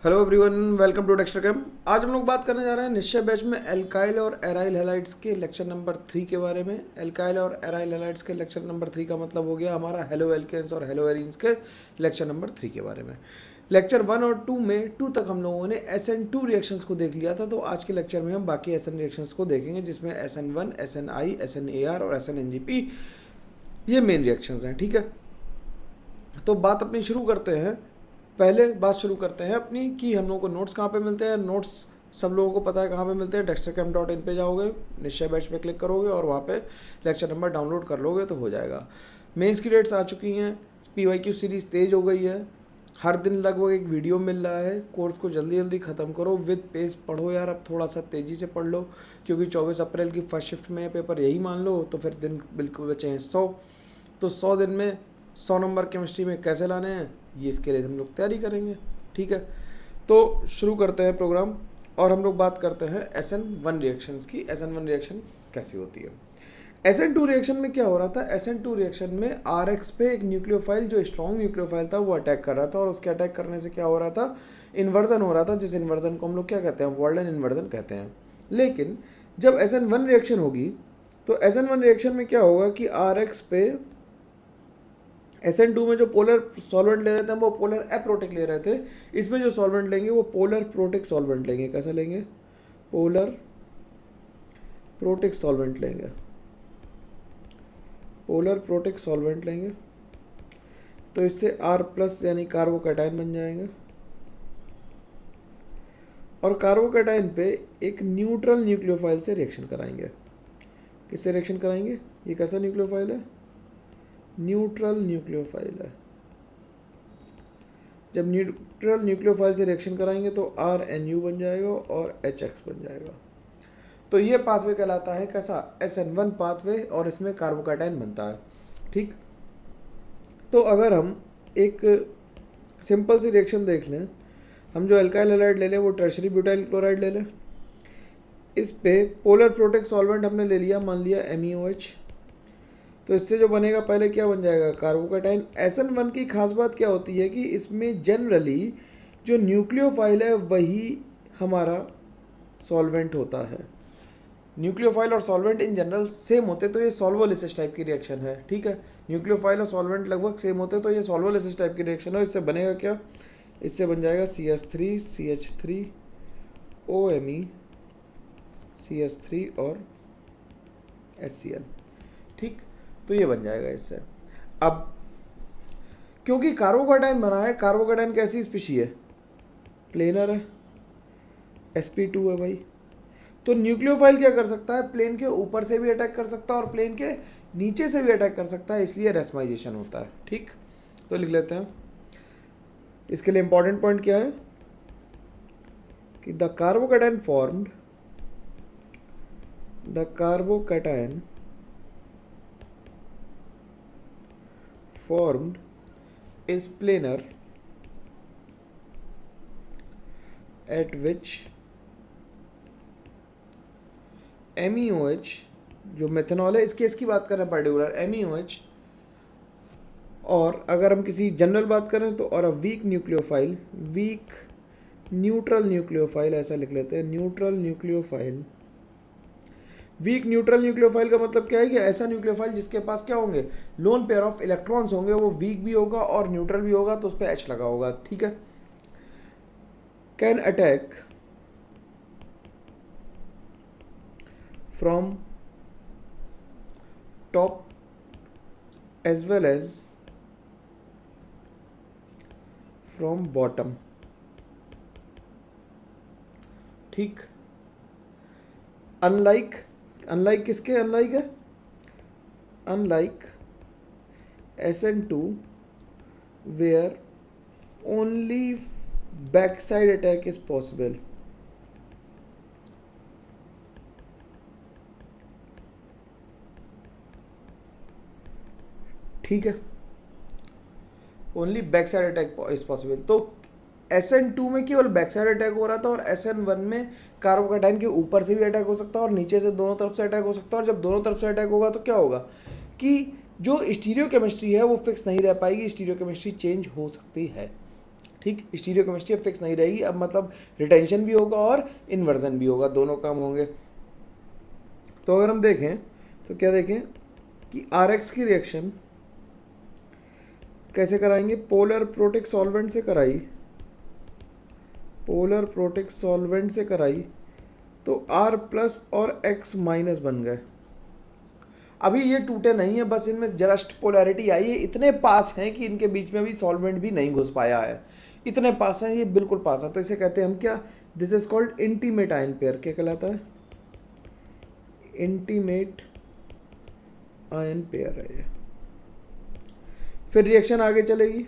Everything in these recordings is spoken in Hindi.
Hello everyone, welcome to Dexter Cam. आज हम लोग बात करने जा रहे हैं निश्चय बैच में एल्काइल और एराइल हैलाइड्स के लेक्चर नंबर 3 के बारे में। एल्काइल और एराइल हैलाइड्स के लेक्चर नंबर 3 का मतलब हो गया हमारा हेलो एल्केन्स और हेलो एरीन्स के लेक्चर नंबर 3 के बारे में। लेक्चर 1 और 2 में 2 तक हम लोगों ने SN2 रिएक्शंस को देख लिया था, तो आज के लेक्चर में हम बाकी SN रिएक्शंस को देखेंगे, जिसमें SN1, SNI, SNAR और SNNGP ये मेन रिएक्शंस हैं। ठीक है, तो बात अपनी शुरू करते हैं। पहले बात शुरू करते हैं अपनी कि हम लोगों को नोट्स कहाँ पे मिलते हैं। नोट्स सब लोगों को पता है कहाँ पे मिलते हैं। dextercam.in पे जाओगे, निश्चय बैच पे क्लिक करोगे और वहाँ पे लेक्चर नंबर डाउनलोड कर लोगे तो हो जाएगा। मेंस की डेट्स आ चुकी हैं, PYQ सीरीज़ तेज हो गई है, हर दिन लगभग एक वीडियो मिल रहा है। कोर्स को जल्दी जल्दी ख़त्म करो, विद पेज पढ़ो यार। अब थोड़ा सा तेज़ी से पढ़ लो, क्योंकि 24 अप्रैल की फर्स्ट शिफ्ट में पेपर, यही मान लो। तो फिर दिन बिल्कुल बचे हैं 100। तो 100 दिन में 100 नंबर केमिस्ट्री में कैसे लाने हैं, ये इसके लिए हम लोग तैयारी करेंगे। ठीक है, तो शुरू करते हैं प्रोग्राम और हम लोग बात करते हैं SN1 रिएक्शंस की। SN1 रिएक्शन कैसी होती है। SN2 रिएक्शन में क्या हो रहा था। SN2 रिएक्शन में RX पे एक न्यूक्लियोफाइल, जो स्ट्रॉन्ग न्यूक्लियोफाइल था, वो अटैक कर रहा था, और उसके अटैक करने से क्या हो रहा था, इन्वर्जन हो रहा था, जिस इन्वर्जन को हम लोग क्या कहते हैं, वॉल्डन इन्वर्जन कहते हैं। लेकिन जब SN1 रिएक्शन होगी तो SN1 रिएक्शन में क्या होगा कि RX पे SN2 में जो पोलर सॉल्वेंट ले रहे थे हम, वो पोलर एप्रोटिक ले रहे थे। इसमें जो सॉल्वेंट लेंगे वो पोलर प्रोटिक सॉल्वेंट लेंगे। कैसा लेंगे, पोलर प्रोटिक सॉल्वेंट लेंगे, पोलर प्रोटिक सॉल्वेंट लेंगे। तो इससे R+ यानी कार्बोकैटायन बन जाएंगे, और कार्बोकैटायन पे एक न्यूट्रल न्यूक्लियोफाइल से रिएक्शन कराएंगे। किससे रिएक्शन कराएंगे, ये कैसा न्यूक्लियोफाइल है, न्यूट्रल न्यूक्लियोफाइल है। जब न्यूट्रल न्यूक्लियोफाइल से रिएक्शन कराएंगे तो RNU बन जाएगा और HX बन जाएगा। तो ये पाथवे कहलाता है कैसा, SN1 पाथवे, और इसमें कार्बोकैटायन बनता है। ठीक, तो अगर हम एक सिंपल सी रिएक्शन देख लें, हम जो एल्काइल हैलाइड ले लें वो टर्शरी ब्यूटाइल क्लोराइड ले लें। इस पे पोलर प्रोटिक सॉल्वेंट हमने ले लिया, मान लिया MeOH। तो इससे जो बनेगा, पहले क्या बन जाएगा, कार्बोकैटायन। SN1 की खास बात क्या होती है कि इसमें जनरली जो न्यूक्लियोफाइल है वही हमारा सॉल्वेंट होता है। न्यूक्लियोफाइल और सॉल्वेंट इन जनरल सेम होते, तो ये सॉल्वोलिसिस टाइप की रिएक्शन है। ठीक है, न्यूक्लियोफाइल और सॉल्वेंट लगभग सेम होते, तो ये सॉल्वोलिसिस टाइप की रिएक्शन है। इससे बनेगा क्या, इससे बन जाएगा CH3 CH3 OMe CH3 और HCl। ठीक, तो ये बन जाएगा इससे। अब क्योंकि कार्बोकैटायन बना है, कार्बोकैटायन कैसी स्पीशी है, प्लेनर है, sp2 है भाई। तो न्यूक्लियोफाइल क्या कर सकता है, प्लेन के ऊपर से भी अटैक कर सकता है और प्लेन के नीचे से भी अटैक कर सकता है, इसलिए रेसमाइजेशन होता है। ठीक, तो लिख लेते हैं। इसके लिए इंपॉर्टेंट पॉइंट क्या है कि the carbocation formed is planar at which MeOH, जो मेथनॉल है, इसकी बात करें पर्टिकुलर MeOH, और अगर हम किसी जनरल बात करें तो, और weak nucleophile, weak neutral nucleophile, ऐसा लिख लेते हैं, neutral nucleophile. Weak neutral nucleophile का मतलब क्या है कि ऐसा न्यूक्लियोफाइल जिसके पास क्या होंगे, लोन पेयर ऑफ इलेक्ट्रॉन्स होंगे, वो वीक भी होगा और न्यूट्रल भी होगा, तो उस पर H लगा होगा। ठीक है, can attack from top as well as from bottom. ठीक, अनलाइक किसके अनलाइक है, unlike SN2 where only back side attack is possible. ठीक है, only back side attack is possible. तो SN2 में केवल बैक साइड अटैक हो रहा था, और SN1 में कार्बोकैटायन के ऊपर से भी अटैक हो सकता है और नीचे से, दोनों तरफ से अटैक हो सकता है। और जब दोनों तरफ से अटैक होगा तो क्या होगा कि जो स्टीरियो केमिस्ट्री है वो फिक्स नहीं रह पाएगी, स्टीरियो केमिस्ट्री चेंज हो सकती है। ठीक, स्टीरियोकेमिस्ट्री अब फिक्स नहीं रहेगी, अब मतलब रिटेंशन भी होगा और इन्वर्जन भी होगा, दोनों काम होंगे। तो अगर हम देखें तो क्या देखें कि RX की रिएक्शन कैसे कराएंगे, पोलर प्रोटिक सॉल्वेंट से कराई, पोलर प्रोटिक सॉल्वेंट से कराई तो R प्लस और X माइनस बन गए। अभी ये टूटे नहीं है, बस इनमें जस्ट पोलैरिटी आई है, इतने पास हैं कि इनके बीच में भी सॉल्वेंट भी नहीं घुस पाया है, इतने पास हैं, ये बिल्कुल पास है। तो इसे कहते हैं हम क्या, this is called intimate ion pair. क्या कहलाता है, इंटीमेट आयन पेयर है ये। फिर रिएक्शन आगे चलेगी,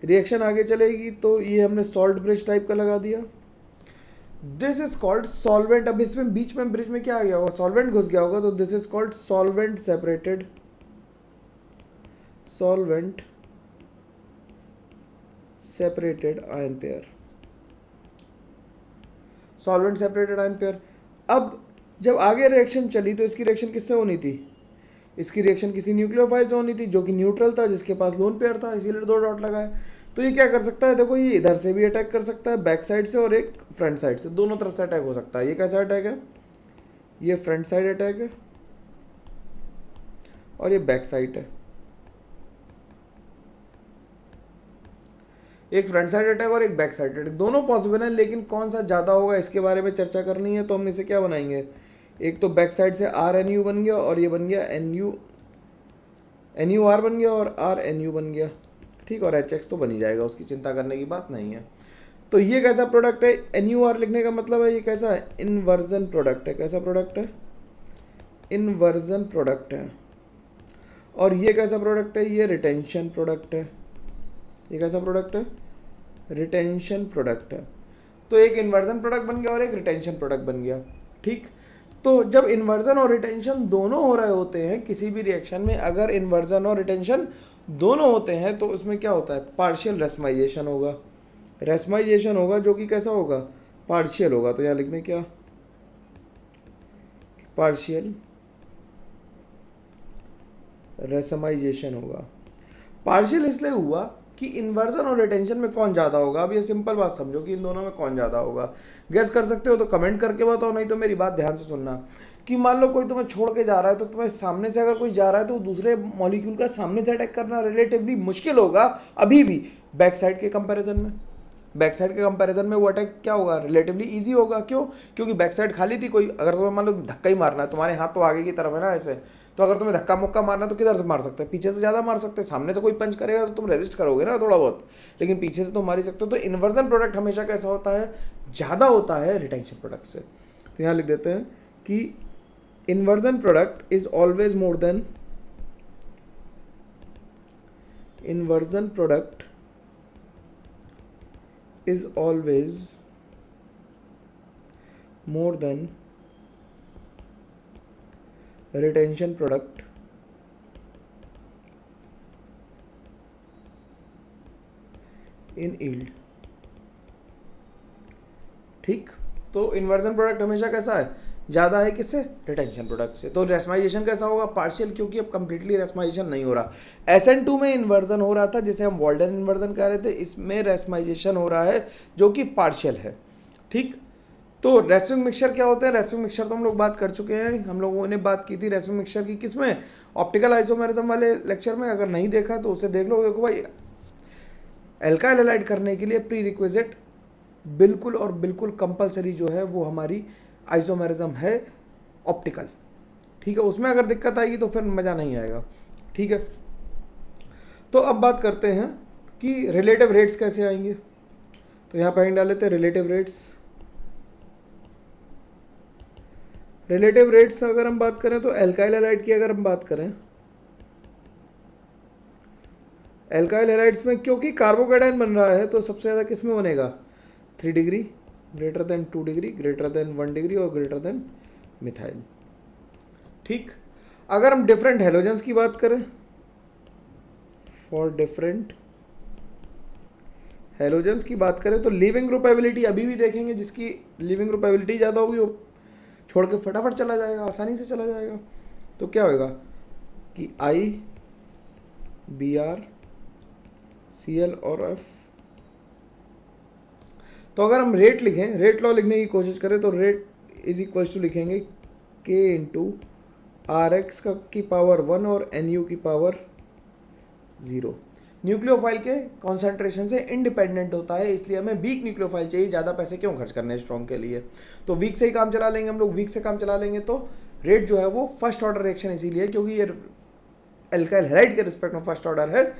रिएक्शन आगे चलेगी तो ये हमने सॉल्ट ब्रिज टाइप का लगा दिया, दिस इज कॉल्ड सॉल्वेंट। अब इसमें बीच में ब्रिज में क्या आ गया होगा, सॉल्वेंट घुस गया होगा, तो this is called solvent separated, solvent separated ion pair, solvent separated ion pair. अब जब आगे रिएक्शन चली तो इसकी रिएक्शन किससे होनी थी, इसकी रिएक्शन किसी न्यूक्लियोफाइल से होनी थी जो कि न्यूट्रल था, जिसके पास लोन पेयर था, इसीलिए 2 डॉट लगाए। तो ये क्या कर सकता है, देखो ये इधर से भी अटैक कर सकता है, बैक साइड से और एक फ्रंट साइड से, दोनों तरफ से अटैक हो सकता है। ये कैसा अटैक है, ये फ्रंट साइड अटैक है और ये बैक साइड है, एक फ्रंट साइड अटैक और एक बैक साइड अटैक, दोनों पॉसिबल है, लेकिन कौन सा ज़्यादा होगा इसके बारे में चर्चा करनी है। तो हम इसे क्या बनाएंगे, एक तो बैक साइड से RNU बन गया और ये बन गया NUR बन गया और RNU बन गया, ठीक, और HX तो बन ही जाएगा, उसकी चिंता करने की बात नहीं है। तो ये कैसा प्रोडक्ट है, NUR लिखने का मतलब है ये कैसा है, इन्वर्जन प्रोडक्ट है। कैसा प्रोडक्ट है, इन्वर्जन प्रोडक्ट है। और ये कैसा प्रोडक्ट है, ये रिटेंशन प्रोडक्ट है। ये कैसा प्रोडक्ट है, रिटेंशन प्रोडक्ट है। तो एक इन्वर्जन प्रोडक्ट बन गया और एक रिटेंशन प्रोडक्ट बन गया, ठीक। तो जब इन्वर्जन और रिटेंशन दोनों हो रहे होते हैं किसी भी रिएक्शन में, अगर इन्वर्जन और रिटेंशन दोनों होते हैं तो उसमें क्या होता है, पार्शियल रेसमाइजेशन होगा, रेसमाइजेशन होगा जो कि कैसा होगा, पार्शियल होगा। तो यहाँ लिख दें क्या, पार्शियल रेसमाइजेशन होगा। पार्शियल इसलिए हुआ कि इन्वर्जन और रिटेंशन में कौन ज़्यादा होगा। अब ये सिंपल बात समझो कि इन दोनों में कौन ज़्यादा होगा, गैस कर सकते हो तो कमेंट करके बताओ, नहीं तो मेरी बात ध्यान से सुनना कि मान लो कोई तुम्हें छोड़ के जा रहा है, तो तुम्हें सामने से अगर कोई जा रहा है तो दूसरे मॉलिक्यूल का सामने से अटैक करना रिलेटिवली मुश्किल होगा अभी भी बैक साइड के कंपैरिजन में। बैक साइड के कंपैरिजन में वो अटैक क्या होगा, रिलेटिवली इजी होगा। क्यों, क्योंकि बैक साइड खाली थी, कोई अगर तुम्हें मान लो धक्का ही मारना है, तुम्हारे हाथ तो आगे की तरफ है ना ऐसे, तो अगर तुम्हें धक्का मुक्का मारना है तो किधर से मार सकते हैं, पीछे से ज़्यादा मार सकते हैं। सामने से कोई पंच करेगा तो तुम रेजिस्ट करोगे ना थोड़ा बहुत, लेकिन पीछे से तो मार ही सकते हो। तो इन्वर्जन प्रोडक्ट हमेशा कैसा होता है, ज़्यादा होता है रिटेंशन प्रोडक्ट से। तो यहाँ लिख देते हैं कि inversion product is always more than, inversion product is always more than retention product in yield, ठीक। तो इन्वर्जन प्रोडक्ट हमेशा कैसा है, ज़्यादा है किससे, रिटेंशन प्रोडक्ट से। तो रेसमाइजेशन कैसा होगा, पार्शियल, क्योंकि अब कंप्लीटली रेसमाइजेशन नहीं हो रहा। SN2 में इन्वर्जन हो रहा था जिसे हम वॉल्डन इन्वर्जन कह रहे थे, इसमें रेसमाइजेशन हो रहा है जो कि पार्शियल है, ठीक। तो रेसिंग मिक्सचर क्या होते हैं, रेसिंग मिक्सचर तो हम लोग बात कर चुके हैं, हम लोगों ने बात की थी रेसिंग मिक्सचर की किसमें, ऑप्टिकल आइसोमेरिज्म वाले लेक्चर में। अगर नहीं देखा तो उसे देख लो। देखो भाई, एल्काइल हैलाइड करने के लिए प्री रिक्विजिट बिल्कुल और बिल्कुल कंपलसरी जो है वो हमारी आइसोमेरिज्म है ऑप्टिकल, ठीक है। उसमें अगर दिक्कत आएगी तो फिर मज़ा नहीं आएगा, ठीक है। तो अब बात करते हैं कि रिलेटिव रेट्स कैसे आएंगे। तो यहाँ पर डाल लेते हैं रिलेटिव रेट्स। रिलेटिव रेट्स अगर हम बात करें तो एल्काइल हैलाइड की अगर हम बात करें, एल्काइल हैलाइड्स में क्योंकि कार्बोकेटाइन बन रहा है तो सबसे ज़्यादा किस में बनेगा, 3 degree, greater than 2 degree, greater than 1 degree और ग्रेटर देन मिथाइल, ठीक। अगर हम डिफरेंट हेलोजेंस की बात करें, फॉर डिफरेंट हेलोजेंस की बात करें तो लीविंग ग्रुप एबिलिटी अभी भी देखेंगे, जिसकी लीविंग ग्रुप एबिलिटी ज़्यादा होगी वो छोड़ के फटाफट चला जाएगा, आसानी से चला जाएगा। तो क्या होगा कि IBr Cl और F। तो अगर हम रेट लिखें, रेट लॉ लिखने की कोशिश करें तो रेट इज इक्वल टू लिखेंगे K इंटू आर एक्स की पावर 1 और NU की पावर 0। न्यूक्लियोफाइल के कॉन्सेंट्रेशन से इंडिपेंडेंट होता है, इसलिए हमें वीक न्यूक्लियोफाइल चाहिए। ज़्यादा पैसे क्यों खर्च करने हैं स्ट्रॉन्ग के लिए, तो वीक से ही काम चला लेंगे हम लोग। वीक से काम चला लेंगे तो रेट जो है वो फर्स्ट ऑर्डर रिएक्शन इसीलिए क्योंकि ये एल्काइल हैलाइड के रिस्पेक्ट में फर्स्ट ऑर्डर है,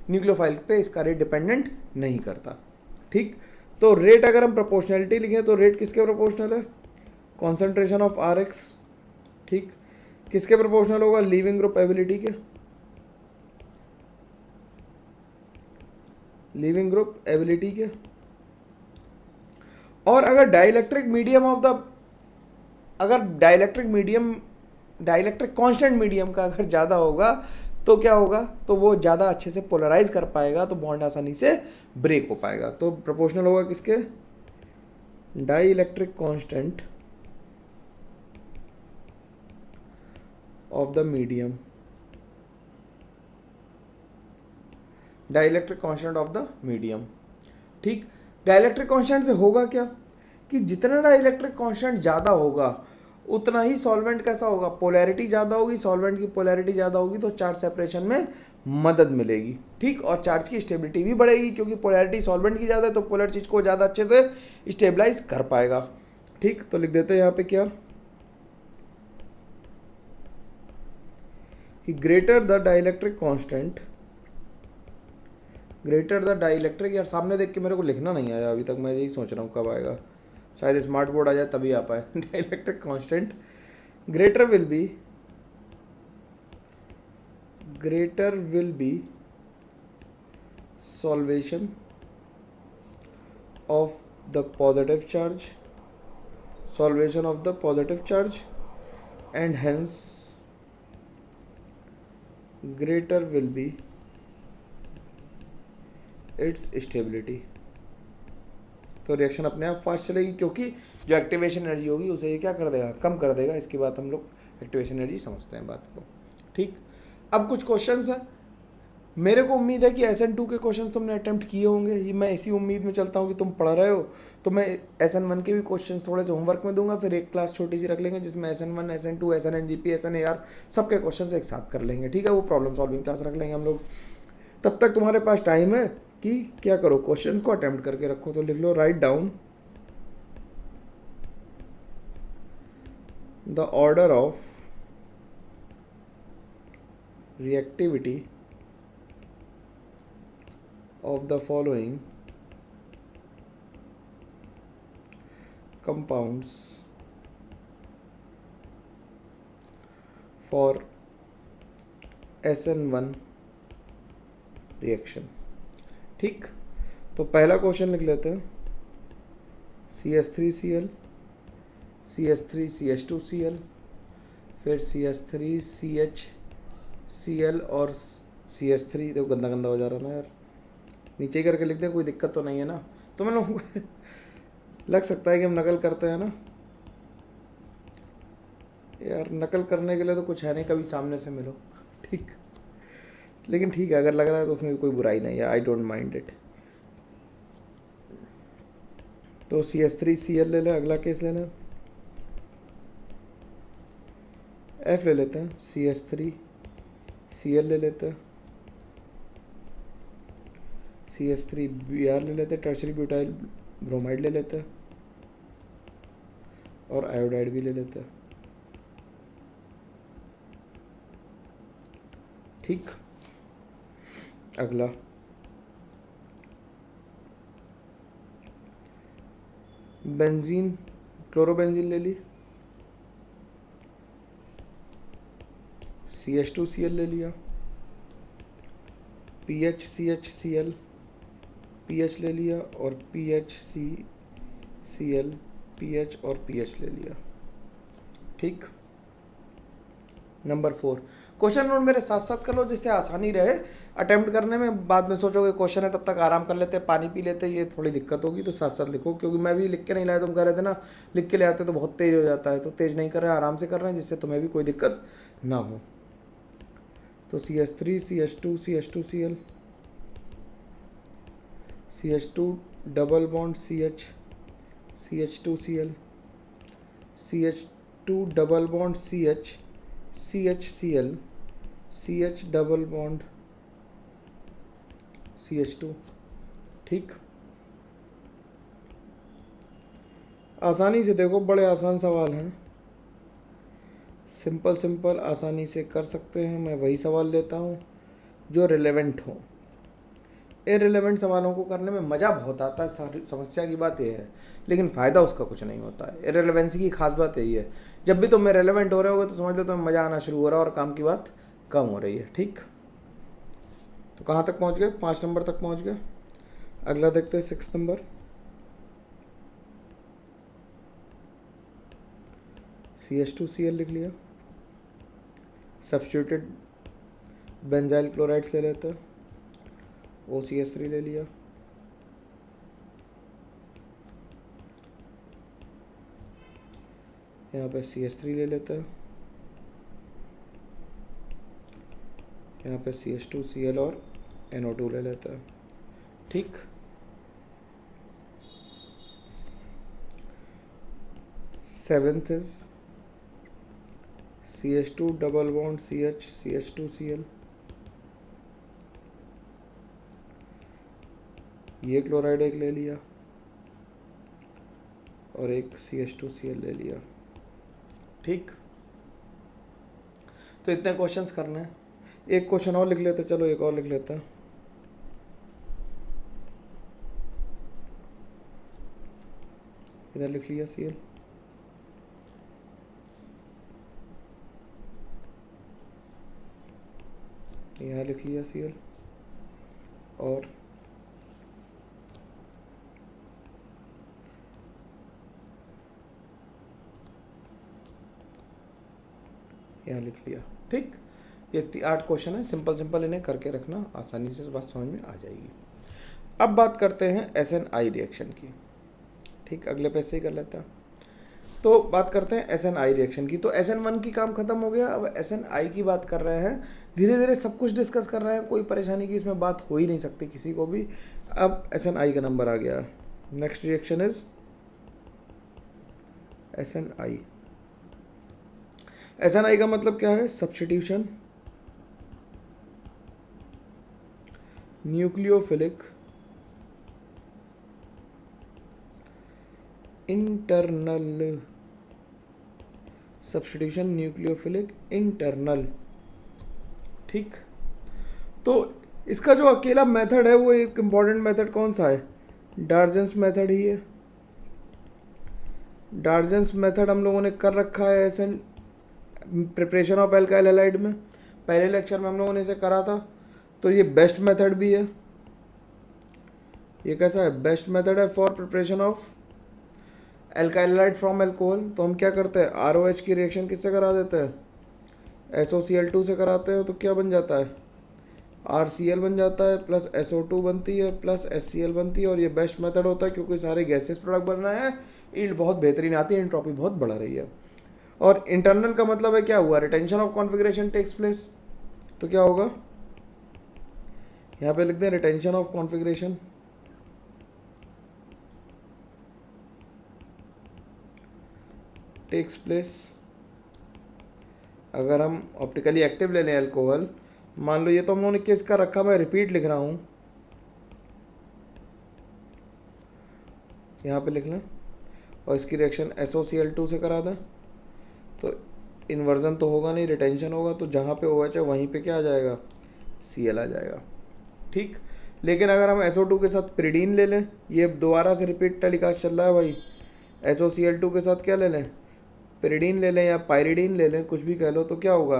न्यूक्लियोफाइल पे इसका रेट डिपेंडेंट नहीं करता। ठीक, तो रेट अगर हम प्रोपोर्शनलिटी लिखें तो रेट किसके प्रोपोर्शनल है? Concentration of R X. ठीक, किसके प्रोपोर्शनल होगा? लीविंग ग्रुप एबिलिटी के, लीविंग ग्रुप एबिलिटी के। और अगर डाइलेक्ट्रिक मीडियम ऑफ द, अगर डाइलेक्ट्रिक कांस्टेंट मीडियम का अगर ज़्यादा होगा तो क्या होगा? तो वो ज़्यादा अच्छे से पोलराइज कर पाएगा, तो बॉन्ड आसानी से ब्रेक हो पाएगा। तो प्रोपोर्शनल होगा किसके? Dielectric constant of the medium, dielectric constant of the medium. ठीक, डाइलेक्ट्रिक कांस्टेंट से होगा क्या कि जितना डाइलेक्ट्रिक कांस्टेंट ज़्यादा होगा उतना ही सॉल्वेंट कैसा होगा? पोलैरिटी ज़्यादा होगी। सॉल्वेंट की पोलैरिटी ज़्यादा होगी तो चार्ज सेपरेशन में मदद मिलेगी। ठीक, और चार्ज की स्टेबिलिटी भी बढ़ेगी क्योंकि पोलैरिटी सॉल्वेंट की ज़्यादा है तो पोलर चीज़ को ज़्यादा अच्छे से स्टेबलाइज कर पाएगा। ठीक, तो लिख देते हैं यहाँ पे क्या कि greater the dielectric constant, greater the dielectric, यार सामने देख के मेरे को लिखना नहीं आया अभी तक, मैं यही सोच रहा हूँ कब आएगा, शायद स्मार्ट बोर्ड आ जाए तभी आ पाए। Dielectric constant greater will be solvation of the positive charge, solvation of the positive charge and hence greater will be it's stability. तो रिएक्शन अपने आप फास्ट चलेगी क्योंकि जो एक्टिवेशन एनर्जी होगी उसे ये क्या कर देगा? कम कर देगा। इसकी बात हम लोग एक्टिवेशन एनर्जी समझते हैं बात को। ठीक, अब कुछ क्वेश्चंस हैं। मेरे को उम्मीद है कि SN2 के क्वेश्चंस तुमने अटेम्प्ट किए होंगे, ये मैं इसी उम्मीद में चलता हूँ कि तुम पढ़ रहे हो। तो मैं SN1 के भी क्वेश्चंस थोड़े से होमवर्क में दूंगा, फिर एक क्लास छोटी सी रख लेंगे जिसमें SN1, SN2, SNNGP, SNAR सबके क्वेश्चंस एक साथ कर लेंगे। ठीक है, वो प्रॉब्लम सॉल्विंग क्लास रख लेंगे हम लोग। तब तक तुम्हारे पास टाइम है कि क्या करो, क्वेश्चंस को अटेम्प्ट करके रखो। तो लिख लो, write down the order of reactivity of the following compounds for SN1 reaction. ठीक, तो पहला क्वेश्चन लिख लेते हैं, CH3Cl, CH3CH2Cl, फिर CH3CHCl और CH3, देखो गंदा गंदा हो जा रहा है ना यार, नीचे ही करके लिख दें, कोई दिक्कत तो नहीं है ना? तो मैं लोगों को लग सकता है कि हम नकल करते हैं ना यार, नकल करने के लिए तो कुछ है नहीं, कभी सामने से मिलो। ठीक, लेकिन ठीक है, अगर लग रहा है तो उसमें भी कोई बुराई नहीं है, आई डोंट माइंड इट। तो CH3Cl ले लें, अगला केस ले लें, F ले लेते हैं, CH3Cl ले लेते हैं, CH3Br ले लेते हैं, टर्शरी ब्यूटाइल ब्रोमाइड ले लेते हैं और आयोडाइड भी ले लेते हैं। ठीक, अगला बेंजीन, क्लोरोबेंजीन ले ली, CH2Cl ले लिया, PHCHCl PH ले लिया और PHCCl PH और PH ले लिया। ठीक, नंबर 4, क्वेश्चन नोट मेरे साथ साथ कर लो जिससे आसानी रहे अटेम्प्ट करने में। बाद में सोचोगे क्वेश्चन है, तब तक आराम कर लेते, पानी पी लेते, ये थोड़ी दिक्कत होगी। तो साथ साथ लिखो, क्योंकि मैं भी लिख के नहीं लाया, तुम कह रहे थे ना लिख के ले आते तो बहुत तेज हो जाता है, तो तेज नहीं कर रहे हैं, आराम से कर रहे हैं जिससे तुम्हें भी कोई दिक्कत ना हो। तो CH3 CH2 CH2Cl CH2 double bond CH, CH2Cl, CH2 double bond CH, CHCl, CH double bond CH2। ठीक, आसानी से देखो, बड़े आसान सवाल हैं, सिंपल सिंपल आसानी से कर सकते हैं। मैं वही सवाल लेता हूँ जो रिलेवेंट हो। इररिलेवेंट सवालों को करने में मज़ा बहुत आता है, सारी समस्या की बात यह है, लेकिन फ़ायदा उसका कुछ नहीं होता है। इररिलेवेंसी की खास बात यही है, जब भी तुम रेलेवेंट हो रहे होगे तो समझ लो तुम्हें मज़ा आना शुरू हो रहा है और काम की बात कम हो रही है। ठीक, तो कहाँ तक पहुँच गए? 5 नंबर तक पहुँच गए। अगला देखते हैं 6 नंबर। CH2Cl लिख लिया, सब्स्टिट्यूटेड बेंजाइल क्लोराइड्स ले लेते हैं, OCH3 ले लिया, यहाँ पे CH3 ले लेते हैं, यहाँ पे CH2Cl और NO2 ले लेते हैं। ठीक, seventh is CH2 double bond CH, CH2Cl, ये क्लोराइड एक ले लिया और एक CH2Cl ले लिया। ठीक, तो इतने क्वेश्चंस करने हैं। एक क्वेश्चन और लिख लेते, चलो एक और लिख लेते हैं। इधर लिख लिया Cl, यहाँ लिख लिया Cl और यहाँ लिख लिया। ठीक, ये 8 क्वेश्चन है, सिंपल सिंपल, इन्हें करके रखना, आसानी से बात समझ में आ जाएगी। अब बात करते हैं SNI रिएक्शन की। ठीक, अगले पेज से ही कर लेता है। तो बात करते हैं SNI रिएक्शन की। तो SN1 की काम खत्म हो गया, अब SNI की बात कर रहे हैं। धीरे धीरे सब कुछ डिस्कस कर रहे हैं, कोई परेशानी की इसमें बात हो ही नहीं सकती किसी को भी। अब SNI का नंबर आ गया। Next reaction is SNI। SNI का मतलब क्या है? Substitution nucleophilic internal, substitution nucleophilic internal. ठीक, तो इसका जो अकेला मेथड है वो एक इम्पॉर्टेंट मेथड कौन सा है? डार्जेंस मेथड ही है। डार्जेंस मेथड हम लोगों ने कर रखा है SN preparation of alkyl halide में, पहले लेक्चर में हम लोगों ने इसे करा था। तो ये बेस्ट मेथड भी है। ये कैसा है? बेस्ट मेथड है for preparation of alkyl halide from alcohol. तो हम क्या करते हैं? ROH की रिएक्शन किससे करा देते हैं? SOCl2 से कराते हैं। तो क्या बन जाता है? RCl बन जाता है, प्लस SO2 बनती है, प्लस HCl बनती है। और ये बेस्ट मेथड होता है क्योंकि सारे गैसेस प्रोडक्ट बन रहे हैं, यील्ड बहुत बेहतरीन आती है, एंट्रोपी बहुत बढ़ रही है। और इंटरनल का मतलब है क्या हुआ? Retention of configuration takes place. तो क्या होगा? यहाँ पे लिख दें retention of configuration takes place. अगर हम ऑप्टिकली एक्टिव ले लें अल्कोहल, मान लो ये तो हम लोगों ने केस का रखा, मैं रिपीट लिख रहा हूँ, यहाँ पे लिख लें, और इसकी रिएक्शन SOCl2 से करा दें। तो इन्वर्जन तो होगा नहीं, रिटेंशन होगा। तो जहाँ पे OH है वहीं पे क्या आ जाएगा? Cl आ जाएगा। ठीक, लेकिन अगर हम SO2 के साथ पिरिडीन ले लें, ये दोबारा से रिपीट टेलीकास्ट चल रहा है भाई, SOCl2 के साथ क्या ले लें? पिरिडीन ले लें या पायरिडीन ले लें, कुछ भी कह लो। तो क्या होगा?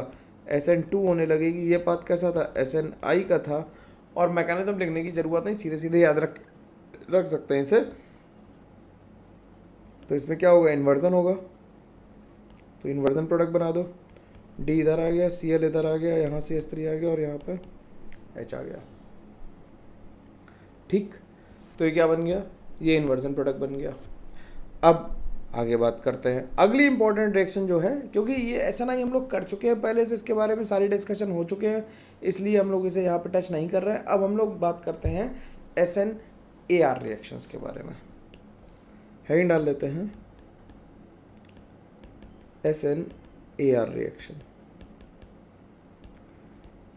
SN2 होने लगेगी। ये पाथ कैसा था? SNI का था। और मैकेनिज्म लिखने की ज़रूरत नहीं, सीधे सीधे याद रख सकते हैं इसे। तो इसमें क्या होगा? इन्वर्जन होगा। तो इन्वर्जन प्रोडक्ट बना दो। D इधर आ गया, Cl इधर आ गया, यहाँ से H3 आ गया और यहाँ पे H आ गया। ठीक, तो ये क्या बन गया? ये इन्वर्जन प्रोडक्ट बन गया। अब आगे बात करते हैं अगली इंपॉर्टेंट रिएक्शन जो है, क्योंकि ये SNI हम लोग कर चुके हैं पहले से, इसके बारे में सारी डिस्कशन हो चुके हैं, इसलिए हम लोग इसे यहाँ पे टच नहीं कर रहे हैं। अब हम लोग बात करते हैं SN AR रिएक्शंस के बारे में। हेडिंग डाल लेते हैं SNAR रिएक्शन।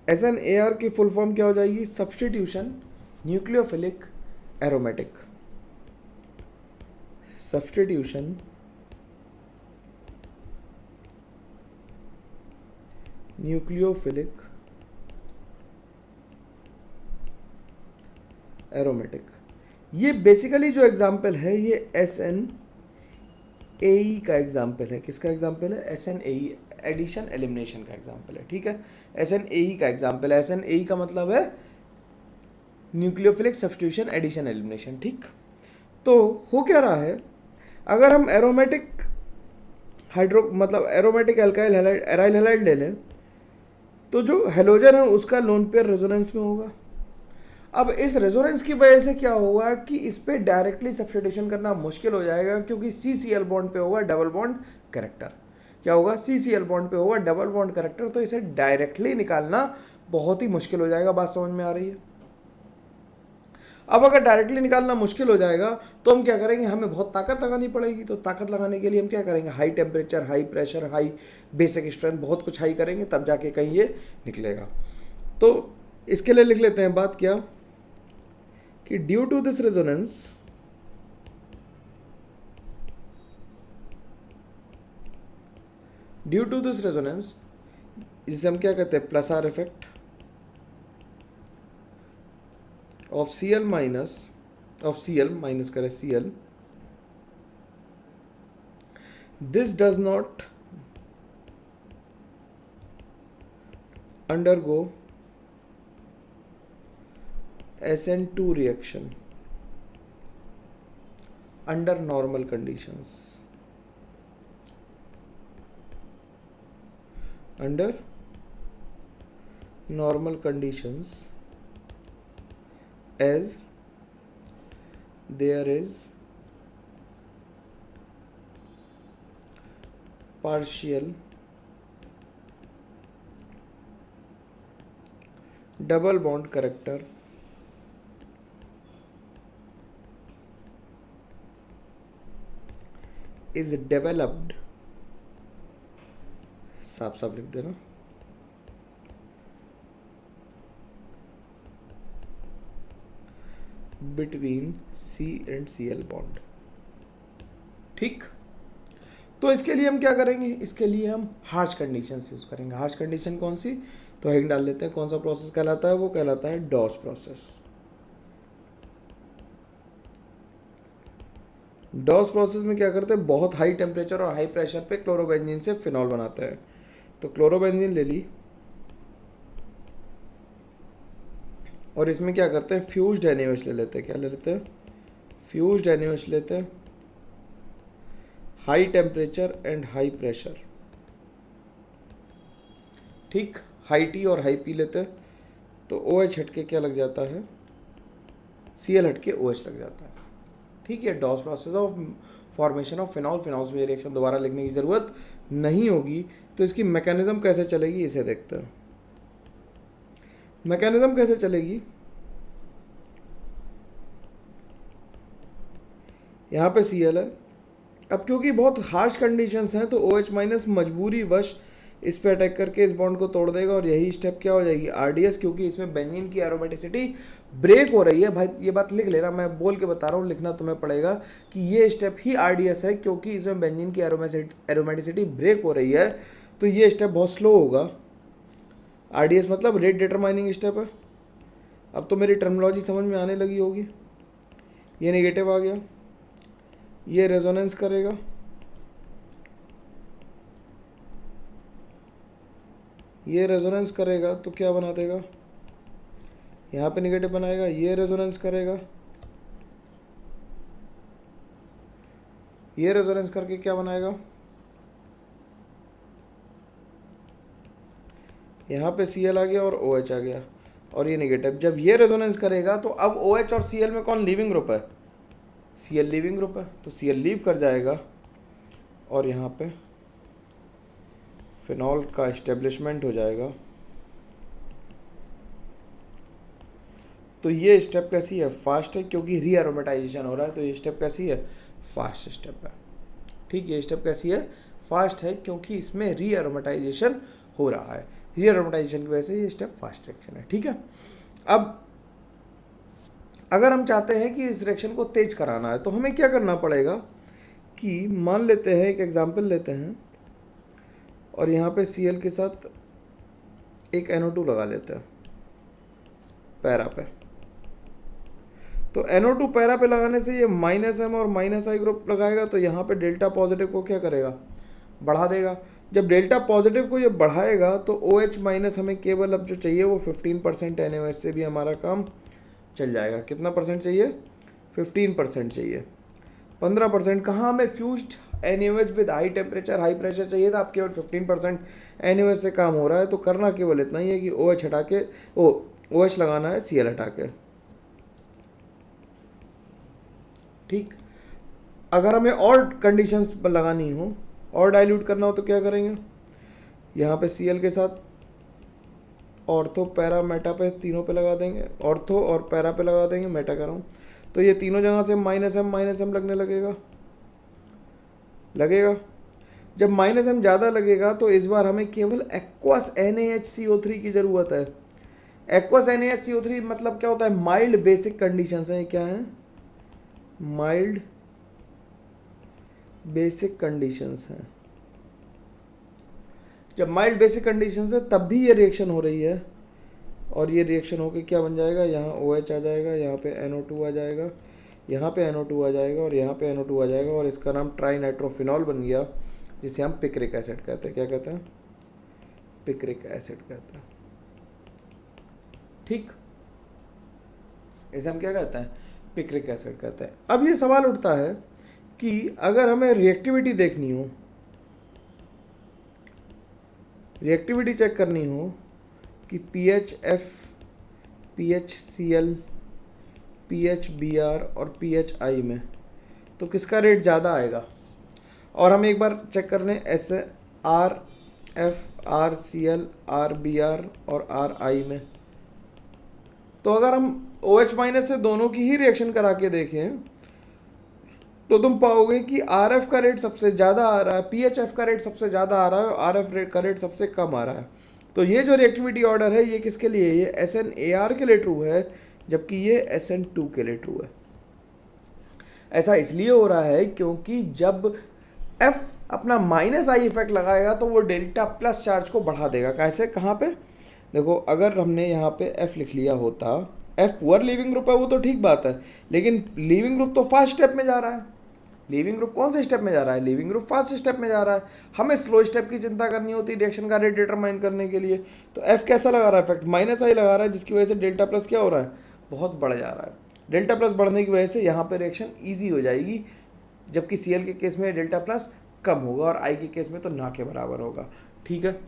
SNAR की फुल फॉर्म क्या हो जाएगी? Substitution nucleophilic aromatic. Substitution nucleophilic aromatic. ये बेसिकली जो एग्जाम्पल है ये SNAE का एग्जाम्पल है। किसका एग्जाम्पल है? SNAE, एडिशन एलिमिनेशन का एग्जाम्पल है। ठीक है, SNAE का एग्जाम्पल है। SNAE का मतलब है न्यूक्लियोफिलिक सब्स्टिट्यूशन एडिशन एलिमिनेशन। ठीक, तो हो क्या रहा है, अगर हम aromatic aromatic alkyl halide aryl halide ले लें तो जो हेलोजन है उसका लोन पेयर रेजोनेंस में होगा। अब इस रेजोनेंस की वजह से क्या होगा कि इस पे डायरेक्टली सब्स्टिट्यूशन करना मुश्किल हो जाएगा, क्योंकि CCl बॉन्ड पे होगा डबल बॉन्ड कैरेक्टर। क्या होगा? CCl बॉन्ड पे होगा डबल बॉन्ड कैरेक्टर, तो इसे डायरेक्टली निकालना बहुत ही मुश्किल हो जाएगा। बात समझ में आ रही है? अब अगर डायरेक्टली निकालना मुश्किल हो जाएगा तो हम क्या करेंगे? हमें बहुत ताकत लगानी पड़ेगी। तो ताकत लगाने के लिए हम क्या करेंगे? High temperature, high pressure, high basic strength, बहुत कुछ हाई करेंगे, तब जाके कहीं ये निकलेगा। तो इसके लिए लिख लेते हैं बात क्या कि ड्यू टू दिस रेजोनेंस जिसे हम क्या कहते हैं? Plus are effect of Cl minus करें Cl, this does not undergo SN2 reaction under normal conditions. Under normal conditions, as there is partial double bond character is developed, साफ साफ लिख देना, between C and Cl bond. ठीक, तो इसके लिए हम क्या करेंगे? इसके लिए हम हार्श कंडीशंस यूज करेंगे। हार्श कंडीशन कौन सी? तो हेडिंग डाल लेते हैं। कौन सा प्रोसेस कहलाता है? वो कहलाता है डॉस प्रोसेस। डॉस प्रोसेस में क्या करते हैं? बहुत हाई टेम्परेचर और हाई प्रेशर पे क्लोरोबेंजीन से फिनॉल बनाते हैं। तो क्लोरोबेंजीन ले ली और इसमें क्या करते हैं? फ्यूज्ड NaOH ले लेते हैं। क्या ले लेते हैं? फ्यूज्ड NaOH लेते हैं, high temperature and high pressure. ठीक, हाई T और हाई P लेते हैं, तो OH हटके क्या लग जाता है? Cl हटके OH लग जाता है। ठीक है, Dow's process of formation of phenol. Phenols में रिएक्शन दोबारा लिखने की ज़रूरत नहीं होगी। तो इसकी मैकेनिज्म कैसे चलेगी इसे देखते हैं। मैकेनिज्म कैसे चलेगी? यहाँ पे Cl है। अब क्योंकि बहुत हार्श कंडीशंस हैं तो OH माइनस मजबूरी वश इस पे अटैक करके इस बॉन्ड को तोड़ देगा और यही स्टेप क्या हो जाएगी? RDS, क्योंकि इसमें बेंजीन की एरोमेटिसिटी ब्रेक हो रही है। भाई ये बात लिख लेना, मैं बोल के बता रहा हूँ, लिखना तुम्हें पड़ेगा कि ये स्टेप ही RDS है, क्योंकि इसमें बेंजीन की एरोमेटिसिटी ब्रेक हो रही है, तो ये स्टेप बहुत स्लो होगा। RDS मतलब रेट डिटरमाइनिंग स्टेप है। अब तो मेरी टर्मिनोलॉजी समझ में आने लगी होगी। ये नेगेटिव आ गया, ये रेजोनेंस करेगा, ये रेजोनेंस करेगा तो क्या बना देगा? यहाँ पे नेगेटिव बनाएगा। ये रेजोनेंस करेगा, ये रेजोनेंस करके क्या बनाएगा? यहाँ पे Cl आ गया और OH आ गया और ये नेगेटिव। जब ये रेजोनेंस करेगा तो अब OH और Cl में कौन लीविंग ग्रुप है? Cl लीविंग ग्रुप है, तो Cl लीव कर जाएगा और यहाँ पे फिनॉल का एस्टेब्लिशमेंट हो जाएगा। तो ये स्टेप कैसी है, फास्ट है, क्योंकि रीअरोमेटाइजेशन हो रहा है, तो ये स्टेप कैसी है, फास्ट स्टेप है। ठीक, ये स्टेप कैसी है, फास्ट है, क्योंकि इसमें रीअरोमेटाइजेशन हो रहा है, रीअरोमेटाइजेशन की वजह से ये स्टेप फास्ट रिएक्शन है। ठीक है, अब अगर हम चाहते हैं कि इस रिएक्शन को तेज कराना है तो हमें क्या करना पड़ेगा कि मान लेते हैं, एक एग्जांपल लेते हैं और यहाँ पे Cl के साथ एक NO2 लगा लेते हैं पैरा पे। तो NO2 पैरा पे लगाने से ये -M और -I ग्रुप लगाएगा, तो यहाँ पे डेल्टा पॉजिटिव को क्या करेगा, बढ़ा देगा। जब डेल्टा पॉजिटिव को ये बढ़ाएगा तो OH माइनस हमें केवल अब जो चाहिए वो 15% NaOH से भी हमारा काम चल जाएगा। कितना परसेंट चाहिए, 15% चाहिए। 15% कहाँ, हमें fused NaOH with high temperature high pressure चाहिए था, आप केवल 15% NaOH से काम हो रहा है। तो करना केवल इतना ही है कि OH हटा के OH लगाना है Cl हटा के। ठीक, अगर हमें और कंडीशंस लगानी हो और डाइल्यूट करना हो तो क्या करेंगे, यहाँ पे Cl के साथ ऑर्थो पैरा मेटा पे तीनों पे लगा देंगे, ऑर्थो और पैरा पे लगा देंगे, मेटा कर रहा हूँ, तो ये तीनों जगह से -M लगने लगेगा। जब -M ज़्यादा लगेगा तो इस बार हमें केवल एक्वस NaHCO3 की ज़रूरत है। एक्वस NaHCO3 मतलब क्या होता है, माइल्ड बेसिक कंडीशंस हैं। क्या है, माइल्ड बेसिक कंडीशंस हैं। जब माइल्ड बेसिक कंडीशंस है तब भी ये रिएक्शन हो रही है, और ये रिएक्शन होकर क्या बन जाएगा, यहाँ OH आ जाएगा, यहाँ पे NO2 आ जाएगा, यहाँ पे NO2 आ जाएगा और यहाँ पे NO2 आ जाएगा, और इसका नाम ट्राइनाइट्रोफिनॉल बन गया, जिसे हम पिक्रिक एसिड कहते हैं। क्या कहते हैं, पिक्रिक एसिड कहते हैं। ठीक, इसे हम क्या कहते हैं, पिक्रिक एसिड कहते हैं। अब ये सवाल उठता है कि अगर हमें रिएक्टिविटी देखनी हो, रिएक्टिविटी चेक करनी हो कि PHF, PHCl, PHBr और PHI में तो किसका रेट ज़्यादा आएगा। और हम एक बार चेक कर लें RF, RCl, RBr और RI में। तो अगर हम OH माइनस से दोनों की ही रिएक्शन करा के देखें तो तुम पाओगे कि RF का रेट सबसे ज़्यादा आ रहा है, PHF का रेट सबसे ज़्यादा आ रहा है और RF का रेट सबसे कम आ रहा है। तो ये जो रिएक्टिविटी ऑर्डर है ये किसके लिए, ये SNAR के लिए ट्रू है, जबकि ये SN2 के लिए ट्रू है। ऐसा इसलिए हो रहा है क्योंकि जब F अपना -I इफेक्ट लगाएगा तो वो डेल्टा प्लस चार्ज को बढ़ा देगा। कैसे, कहाँ पे, देखो अगर हमने यहाँ पे F लिख लिया होता, F पुअर लीविंग ग्रुप है वो तो ठीक बात है, लेकिन लीविंग ग्रुप तो फास्ट स्टेप में जा रहा है। लीविंग ग्रुप कौन से स्टेप में जा रहा है, लीविंग ग्रुप फास्ट स्टेप में जा रहा है। हमें स्लो स्टेप की चिंता करनी होती है रिएक्शन का रेट डिटरमाइन करने के लिए। तो F कैसा लगा रहा है, इफेक्ट -I लगा रहा है, जिसकी वजह से डेल्टा प्लस क्या हो रहा है, बहुत बढ़ जा रहा है। डेल्टा प्लस बढ़ने की वजह से यहाँ पे रिएक्शन ईजी हो जाएगी, जबकि Cl के केस में डेल्टा प्लस कम होगा और I के केस में तो ना के बराबर होगा। ठीक है,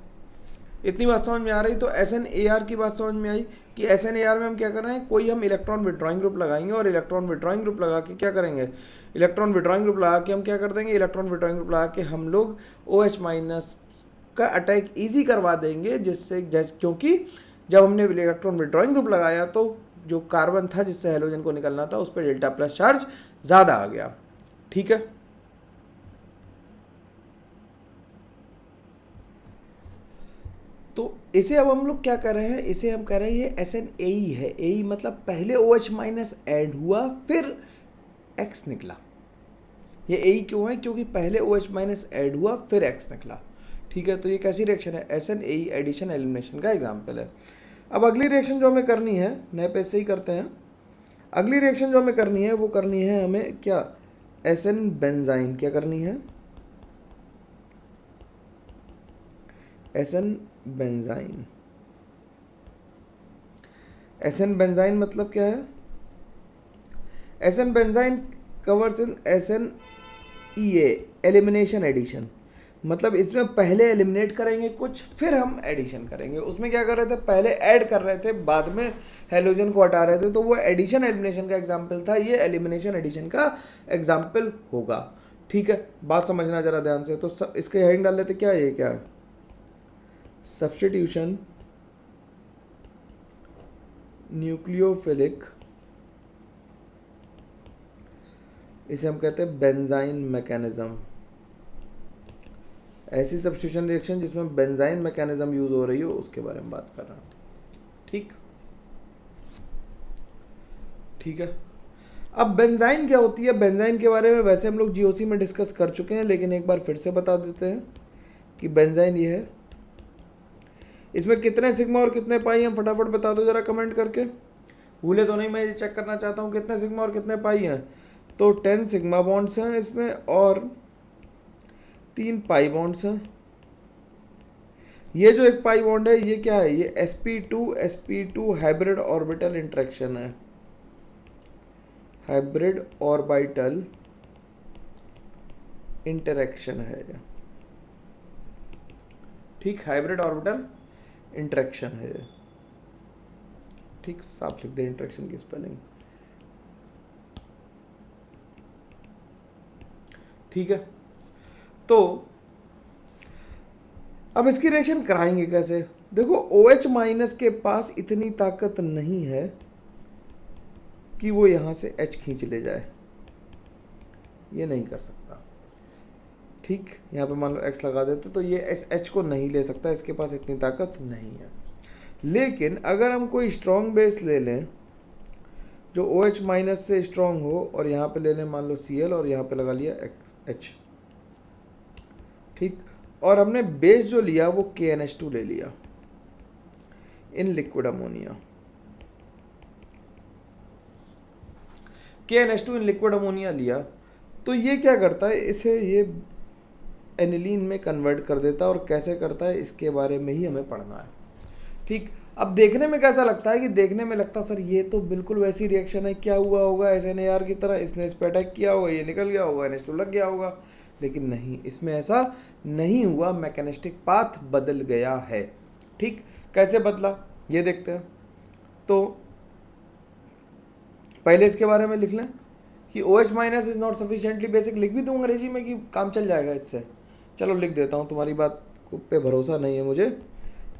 इतनी बात समझ में आ रही। तो SNAR की बात समझ में आई कि SNAR में हम क्या कर रहे हैं, कोई हम इलेक्ट्रॉन विड्रॉइंग ग्रुप लगाएंगे और इलेक्ट्रॉन विड्रॉइंग ग्रुप लगा के क्या करेंगे, इलेक्ट्रॉन विड्रॉइंग ग्रुप लगा के हम क्या कर देंगे, इलेक्ट्रॉन विड्रॉइंग ग्रुप लगा के हम लोग OH माइनस का अटैक ईजी करवा देंगे, जिससे क्योंकि जब हमने इलेक्ट्रॉन विड्रॉइंग ग्रुप लगाया तो जो कार्बन था जिससे हेलोजन को निकलना था उस पर डेल्टा प्लस चार्ज ज़्यादा आ गया। ठीक है, तो इसे अब हम लोग क्या कर रहे हैं, इसे हम कर रहे हैं ये SNAE है। AE मतलब पहले OH माइनस ऐड हुआ फिर X निकला। ये AE क्यों है, क्योंकि पहले OH माइनस ऐड हुआ फिर X निकला। ठीक है, तो ये कैसी रिएक्शन है, SNAE एडिशन एलिमिनेशन का एग्जाम्पल है। अब अगली रिएक्शन जो हमें करनी है, नए पेज से ही करते हैं। अगली रिएक्शन जो हमें करनी है वो करनी है हमें क्या, SN बेंजाइन। क्या करनी है, SN बेंजाइन। SN बेंजाइन मतलब क्या है, SN बेंजाइन कवर्स इन SNEA एलिमिनेशन एडिशन। मतलब इसमें पहले एलिमिनेट करेंगे कुछ, फिर हम एडिशन करेंगे। उसमें क्या कर रहे थे, पहले ऐड कर रहे थे, बाद में हेलोजन को हटा रहे थे, तो वो एडिशन एलिमिनेशन का एग्जाम्पल था, ये एलिमिनेशन एडिशन का एग्जाम्पल होगा। ठीक है, बात समझना जरा ध्यान से। तो इसके हेडिंग डाल लेते, क्या है ये, क्या है, सब्स्टिट्यूशन न्यूक्लियोफिलिक, इसे हम कहते हैं बेंजाइन मैकेनिज्म। ऐसी सब्स्टिट्यूशन रिएक्शन जिसमें बेंजाइन मैकेनिज्म यूज हो रही हो उसके बारे में बात कर रहा हूँ। ठीक ठीक है। अब बेंजाइन क्या होती है? बेंजाइन के बारे में वैसे हम लोग जीओसी में डिस्कस कर चुके हैं, लेकिन एक बार फिर से बता देते हैं कि बेंजाइन ये है। इसमें कितने सिग्मा और कितने पाई हैं फटाफट बता दो जरा कमेंट करके, भूले तो नहीं, मैं ये चेक करना चाहता हूँ कितने सिग्मा और कितने पाई हैं। तो 10 सिग्मा बॉन्ड्स हैं इसमें और 3 पाई बॉन्ड्स हैं। ये जो एक पाई बॉन्ड है ये क्या है? ये sp2 हाइब्रिड ऑर्बिटल इंटरेक्शन है, हाइब्रिड ऑर्बिटल इंटरेक्शन है ये। ठीक, हाइब्रिड ऑर्बिटल इंटरेक्शन है ये। ठीक, साफ लिख दे इंटरेक्शन की स्पेलिंग। ठीक है, तो अब इसकी रिएक्शन कराएंगे कैसे? देखो OH माइनस के पास इतनी ताकत नहीं है कि वो यहां से H खींच ले जाए, ये नहीं कर सकता। ठीक, यहाँ पे मान लो X लगा देते तो ये H को नहीं ले सकता, इसके पास इतनी ताकत नहीं है। लेकिन अगर हम कोई स्ट्रॉन्ग बेस ले लें जो OH माइनस से स्ट्रॉन्ग हो और यहाँ पे ले लें मान लो Cl और यहाँ पे लगा लिया H, ठीक, और हमने बेस जो लिया वो KNH2 ले लिया in liquid ammonia, KNH2 in liquid ammonia लिया, तो ये क्या करता है? इसे ये एनिलीन में कन्वर्ट कर देता है, और कैसे करता है इसके बारे में ही हमें पढ़ना है। ठीक, अब देखने में कैसा लगता है कि देखने में लगता सर ये तो बिल्कुल वैसी रिएक्शन है, क्या हुआ होगा SNAR की तरह, इसने इस पर अटैक किया होगा, ये निकल गया होगा, NH2 लग गया होगा। लेकिन नहीं, इसमें ऐसा नहीं हुआ, मैकेनिस्टिक पाथ बदल गया है। ठीक, कैसे बदला ये देखते हैं। तो पहले इसके बारे में लिख लें कि OH minus is not sufficiently basic, लिख भी दूँ अंग्रेजी में कि काम चल जाएगा इससे। चलो लिख देता हूँ, तुम्हारी बात पे भरोसा नहीं है मुझे,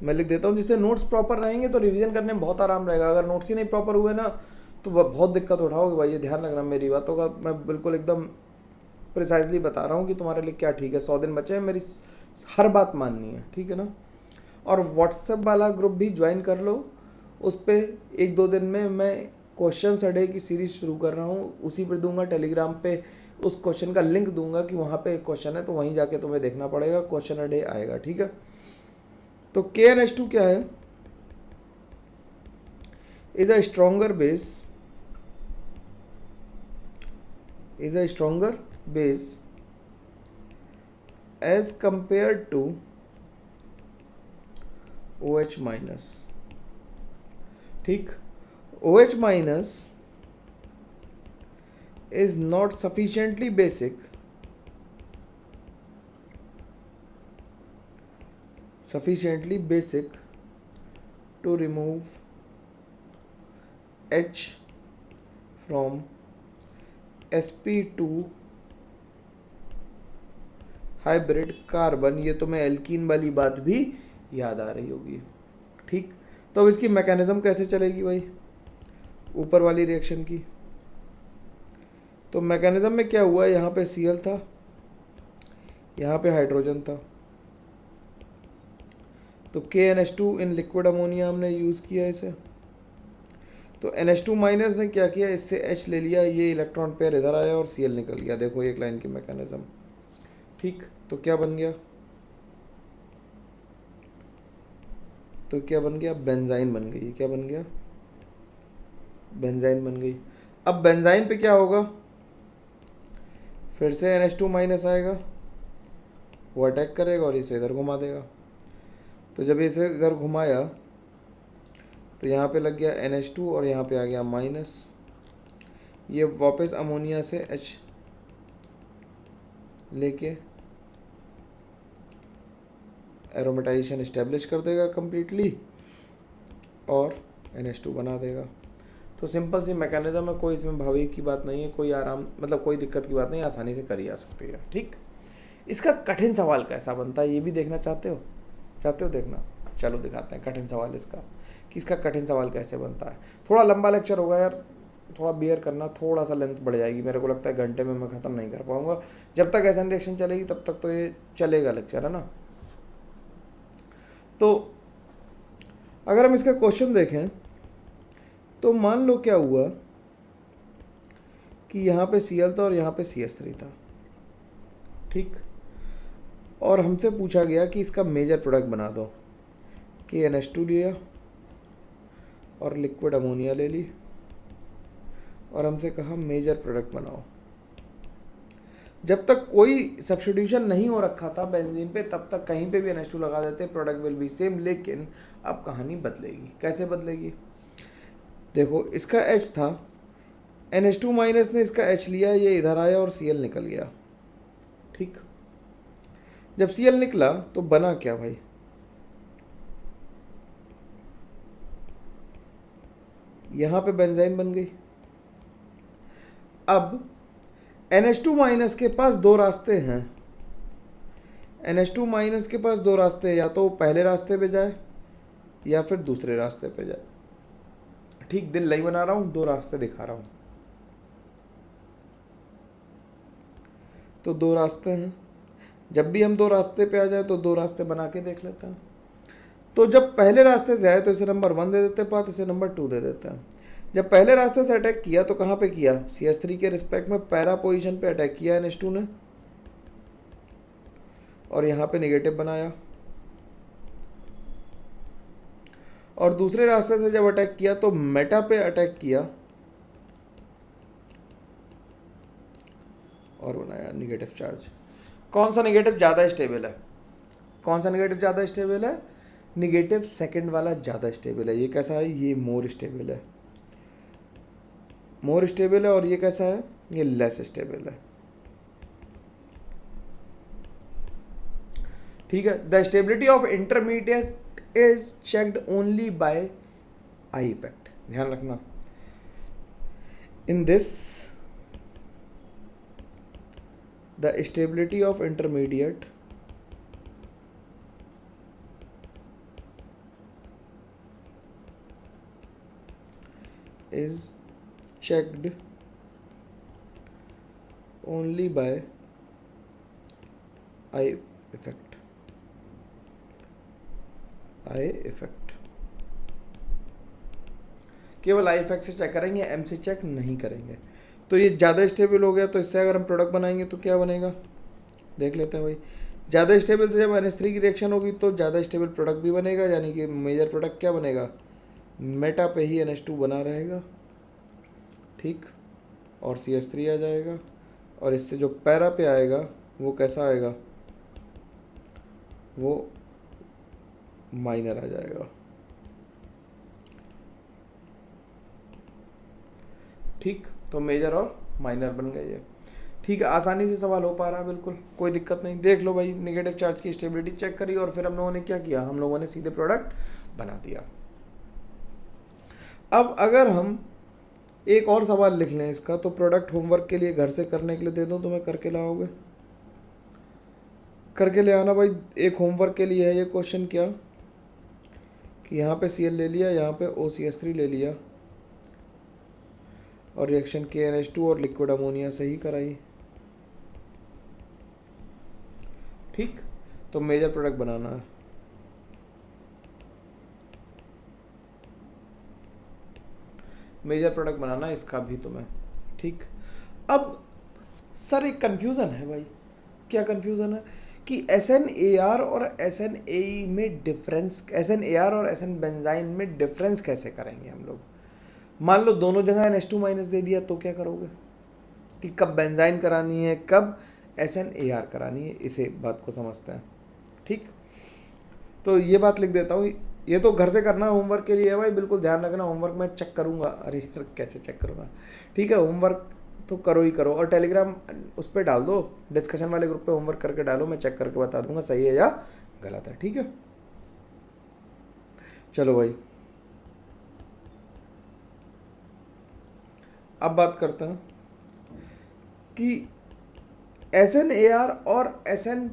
मैं लिख देता हूँ, जिससे नोट्स प्रॉपर रहेंगे तो रिवीजन करने में बहुत आराम रहेगा। अगर नोट्स ही नहीं प्रॉपर हुए ना तो बहुत दिक्कत उठाओगे भाई, ये ध्यान रखना मेरी बातों का। मैं बिल्कुल एकदम प्रिसाइजली बता रहा हूँ कि तुम्हारे लिए क्या ठीक है। 100 दिन बचे हैं, मेरी हर बात माननी है, ठीक है ना। और व्हाट्सएप वाला ग्रुप भी ज्वाइन कर लो, उस पर 1-2 दिन में मैं क्वेश्चन अ डे की सीरीज शुरू कर रहा हूँ, उसी पर दूंगा। टेलीग्राम पे उस क्वेश्चन का लिंक दूंगा कि वहाँ पे एक क्वेश्चन है, तो वहीं जाके तुम्हें देखना पड़ेगा, क्वेश्चन अ डे आएगा, ठीक है। तो KNH2 क्या है? Is a stronger base as compare to OH माइनस। ठीक, OH minus is not sufficiently basic to remove H from sp2 hybrid carbon. ये तुम्हें एल्कीन वाली बात भी याद आ रही होगी। ठीक, तो अब इसकी मैकेनिज्म कैसे चलेगी भाई ऊपर वाली रिएक्शन की? तो मैकेनिज्म में क्या हुआ, यहाँ पे Cl था, यहाँ पे हाइड्रोजन था, तो KNH2 इन लिक्विड अमोनिया हमने यूज़ किया इसे। तो NH2 माइनस ने क्या किया, इससे H ले लिया, ये इलेक्ट्रॉन पेयर इधर आया और Cl निकल गया। देखो एक लाइन की मैकेनिज्म। ठीक, तो क्या बन गया? बेंजाइन बन गई। क्या बन गया? बेंजाइन बन गई। अब बेंजाइन पे क्या होगा? फिर से NH2 माइनस आएगा, वो अटैक करेगा और इसे इधर घुमा देगा। तो जब इसे इधर घुमाया तो यहाँ पे लग गया NH2 और यहाँ पे आ गया माइनस। ये वापस अमोनिया से H लेके एरोमेटाइजेशन इस्टेब्लिश कर देगा कम्प्लीटली और NH2 बना देगा। तो सिंपल सी मैकेनिज्म है, कोई इसमें भावी की बात नहीं है, कोई आराम मतलब कोई दिक्कत की बात नहीं, आसानी से करी जा सकती है। ठीक, इसका कठिन सवाल कैसा बनता है ये भी देखना चाहते हो देखना? चलो दिखाते हैं कठिन सवाल इसका कि इसका कठिन सवाल कैसे बनता है। थोड़ा लंबा लेक्चर होगा यार, थोड़ा बियर करना, थोड़ा सा लेंथ बढ़ जाएगी, मेरे को लगता है घंटे में मैं ख़त्म नहीं कर पाऊँगा। जब तक एसन रिएक्शन चलेगी तब तक तो ये चलेगा लेक्चर, है ना। तो अगर हम इसका क्वेश्चन देखें तो मान लो क्या हुआ कि यहाँ पे Cl था और यहाँ पे CS3 था, ठीक। और हमसे पूछा गया कि इसका मेजर प्रोडक्ट बना दो। KNH2 लिया और लिक्विड अमोनिया ले ली और हमसे कहा मेजर प्रोडक्ट बनाओ। जब तक कोई सब्स्टिट्यूशन नहीं हो रखा था बेंजीन पे, तब तक कहीं पे भी NH2 लगा देते, प्रोडक्ट विल बी सेम। लेकिन अब कहानी बदलेगी। कैसे बदलेगी? देखो, इसका H था, NH2 माइनस ने इसका H लिया, ये इधर आया और Cl निकल गया, ठीक। जब Cl निकला तो बना क्या भाई? यहाँ पे बेंजाइन बन गई। अब NH2 माइनस के पास दो रास्ते हैं। NH2 माइनस के पास दो रास्ते हैं, या तो वो पहले रास्ते पे जाए या फिर दूसरे रास्ते पे जाए, ठीक। दिल नहीं बना रहा हूँ, दो रास्ते दिखा रहा हूँ। तो दो रास्ते हैं, जब भी हम दो रास्ते पे आ जाए तो दो रास्ते बना के देख लेते हैं। तो जब पहले रास्ते से आए तो इसे नंबर 1 दे देते हैं पाथ, इसे नंबर 2 दे देते हैं। जब पहले रास्ते से अटैक किया तो कहाँ पे किया? CS3 के रिस्पेक्ट में पैरा पोजीशन पे अटैक किया NH2 ने, और यहाँ पे नेगेटिव बनाया। और दूसरे रास्ते से जब अटैक किया तो मेटा पे अटैक किया और बनाया निगेटिव चार्ज। कौन सा नेगेटिव ज़्यादा स्टेबल है? कौन सा नेगेटिव ज़्यादा स्टेबल है? निगेटिव सेकंड वाला ज़्यादा स्टेबल है। ये कैसा है? ये मोर स्टेबल है, मोर स्टेबल है। और ये कैसा है? ये लेस स्टेबल है, ठीक है। The stability of intermediate is checked only by I effect. ध्यान रखना, in this the stability of intermediate is checked only by eye effect। I effect केवल आई इफेक्ट से चेक करेंगे, एम से चेक नहीं करेंगे। तो ये ज़्यादा स्टेबल हो गया, तो इससे अगर हम प्रोडक्ट बनाएंगे तो क्या बनेगा देख लेते हैं भाई। ज़्यादा स्टेबल से जब NH3 की रिएक्शन होगी तो ज़्यादा स्टेबल प्रोडक्ट भी बनेगा, यानी कि मेजर प्रोडक्ट क्या बनेगा? मेटा पे ही NH2 बना रहेगा, ठीक। और CS3 आ जाएगा, और इससे जो पैरा पे आएगा वो कैसा आएगा? वो माइनर आ जाएगा, ठीक। तो मेजर और माइनर बन गए ये, ठीक है। आसानी से सवाल हो पा रहा है, बिल्कुल कोई दिक्कत नहीं। देख लो भाई, नेगेटिव चार्ज की स्टेबिलिटी चेक करी और फिर हम लोगों ने क्या किया? हम लोगों ने सीधे प्रोडक्ट बना दिया। अब अगर हम एक और सवाल लिख लें इसका, तो प्रोडक्ट होमवर्क के लिए घर से करने के लिए दे दूं, तुम्हें करके लाओगे? करके ले आना भाई। एक होमवर्क के लिए है ये क्वेश्चन, क्या कि यहाँ पे Cl ले लिया, यहाँ पे OCS3 ले लिया और रिएक्शन KNH2 और लिक्विड अमोनिया से ही कराई, ठीक। तो मेजर प्रोडक्ट बनाना है। मेजर प्रोडक्ट बनाना है इसका भी तुम्हें, ठीक। अब सर एक कन्फ्यूज़न है भाई। क्या कन्फ्यूज़न है? कि SNAR और SNAE में डिफरेंस, SNAR और SN बेंजाइन में डिफरेंस कैसे करेंगे हम लोग? मान लो दोनों जगह NH2 माइनस दे दिया तो क्या करोगे? कि कब बेंजाइन करानी है, कब SNAR करानी है, इसे बात को समझते हैं, ठीक। तो ये बात लिख देता हूँ, ये तो घर से करना होमवर्क के लिए है भाई, बिल्कुल ध्यान रखना। होमवर्क मैं चेक करूँगा। अरे यार कैसे चेक करूँगा? ठीक है, होमवर्क तो करो ही करो, और टेलीग्राम उस पर डाल दो, डिस्कशन वाले ग्रुप पे होमवर्क करके डालो, मैं चेक करके बता दूंगा सही है या गलत है, ठीक है। चलो भाई, अब बात करते हैं कि SNAR और SN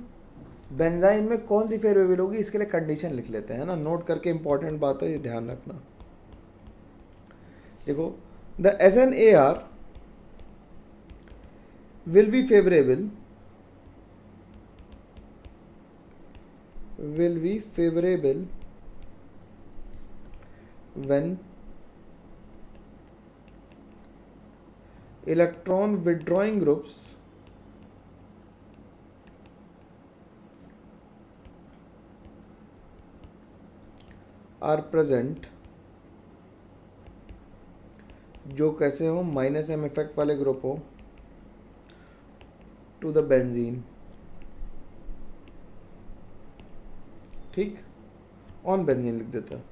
बेंजाइन में कौन सी फेवरेबल होगी। इसके लिए कंडीशन लिख लेते हैं ना, नोट करके, इंपॉर्टेंट बात है ये, ध्यान रखना। देखो, the SNAR will be favorable when electron withdrawing groups are present, जो कैसे हो, माइनस एम इफेक्ट वाले ग्रुप हो, टू द बेंजीन, ठीक, ऑन बेंजीन लिख देता है,